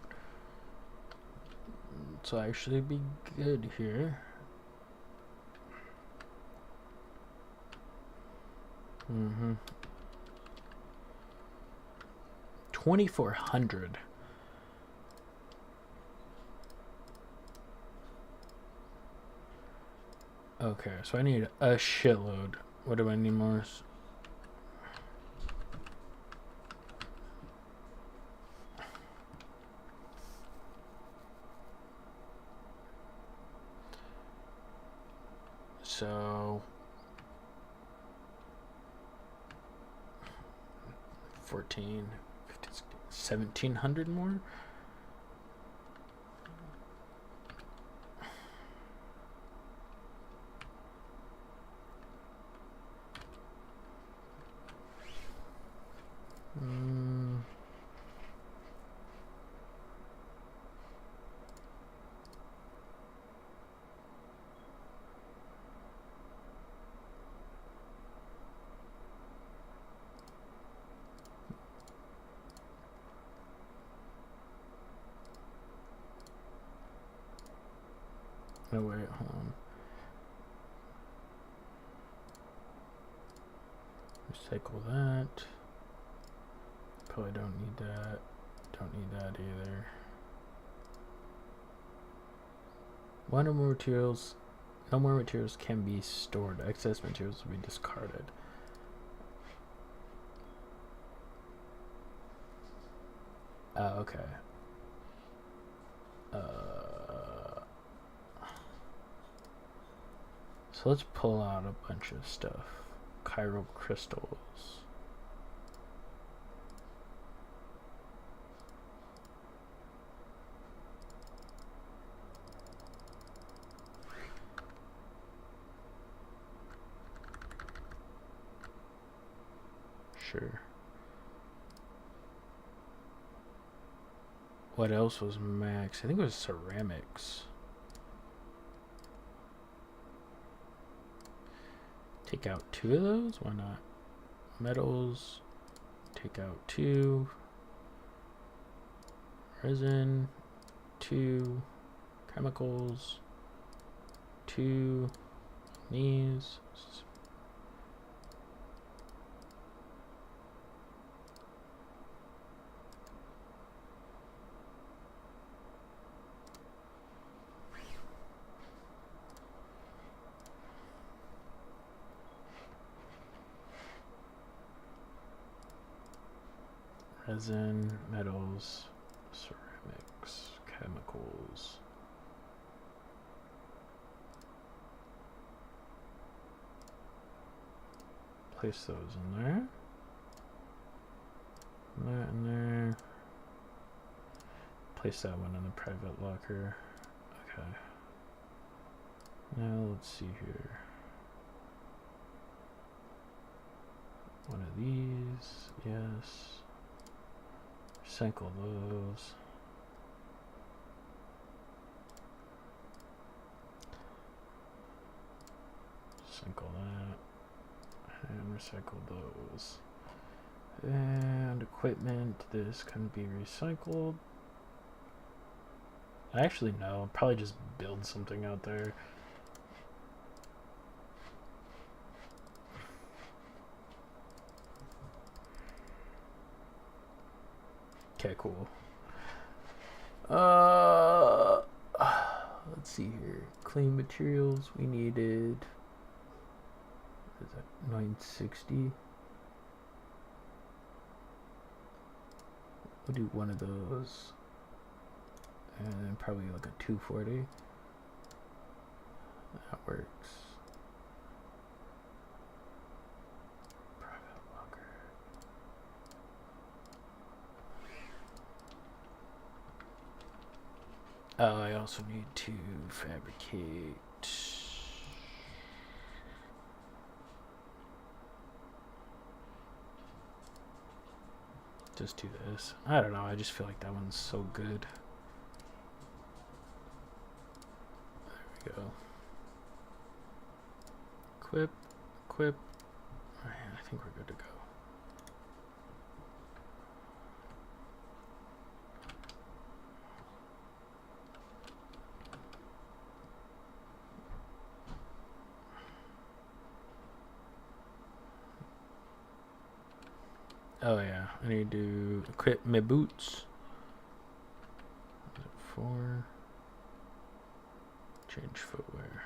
So actually be good here. Mm-hmm. 2,400. Okay, so I need a shitload. What do I need more? So 14, 15, 1,700 more. No, wait, hold on. Recycle that. Probably don't need that. Don't need that either. One or more materials. No more materials can be stored. Excess materials will be discarded. Okay. So let's pull out a bunch of stuff. Chiral crystals. Sure. What else was max? I think it was ceramics. Take out 2 of those? Why not? Metals. Take out 2. Resin. 2. Chemicals. 2. These. Resin, metals, ceramics, chemicals. Place those in there. That in there. Place that one in the private locker. Okay. Now let's see here. One of these, yes. Recycle those. Recycle that. And recycle those. And equipment, this can be recycled. Actually, no. Probably just build something out there. Okay, cool. Let's see here. Clean materials. We needed. What is that? 960. We'll do one of those. And then probably like a 240. That works. Private locker. Oh, I also need to fabricate. Just do this. I don't know. I just feel like that one's so good. There we go. Equip. Equip. Alright, I think we're good to go. Oh yeah, I need to equip my boots. 4. Change footwear.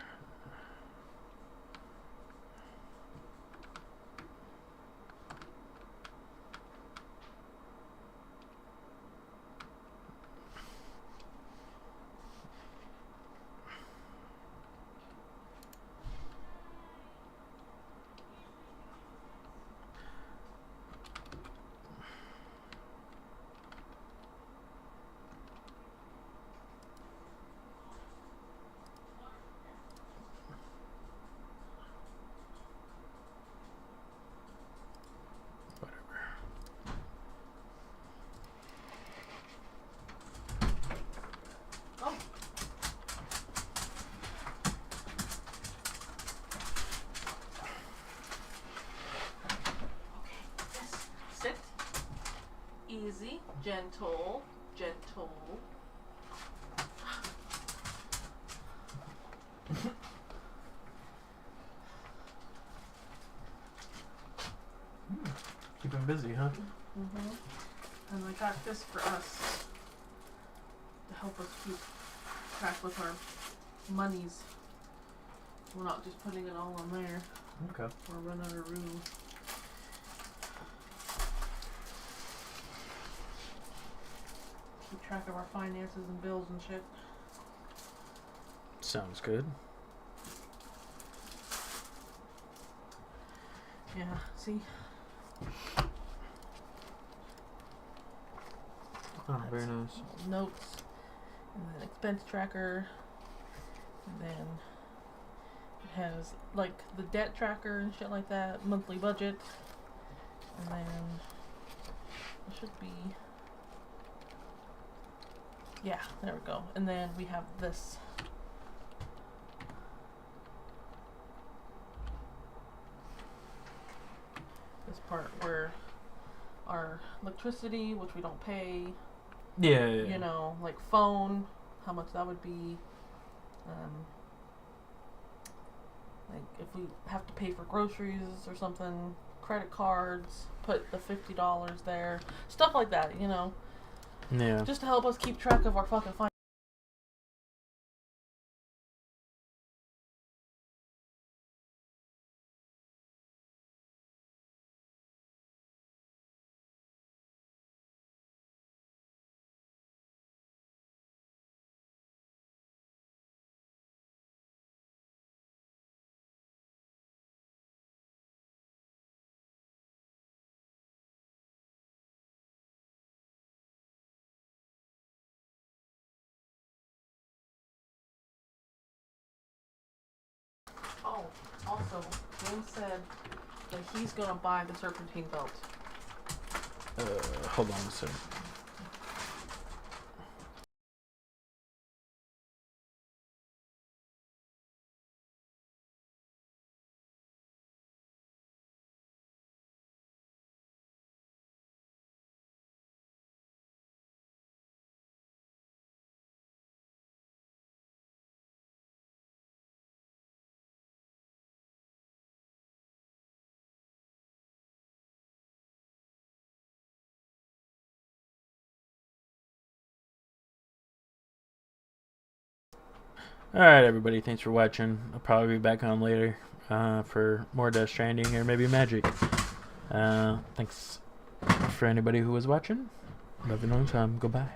Easy, gentle, gentle. Keep him busy, huh? And I got this for us to help us keep track with our monies. We're not just putting it all on there. Okay. We're running out of room. Keep track of our finances and bills and shit. Sounds good. Yeah, see? Oh, very nice. Notes, and then expense tracker, and then it has like the debt tracker and shit like that, monthly budget, and then it should be, yeah, there we go. And then we have this. This part where our electricity, which we don't pay, Yeah. you know, like phone, how much that would be. Like if we have to pay for groceries or something, credit cards, put the $50 there, stuff like that, you know, Yeah. just to help us keep track of our fucking finances. Oh, also, James said But he's gonna buy the serpentine belt. Hold on a second. Alright, everybody. Thanks for watching. I'll probably be back on later for more Death Stranding or maybe Magic. Thanks for anybody who was watching. Love you long time. Goodbye.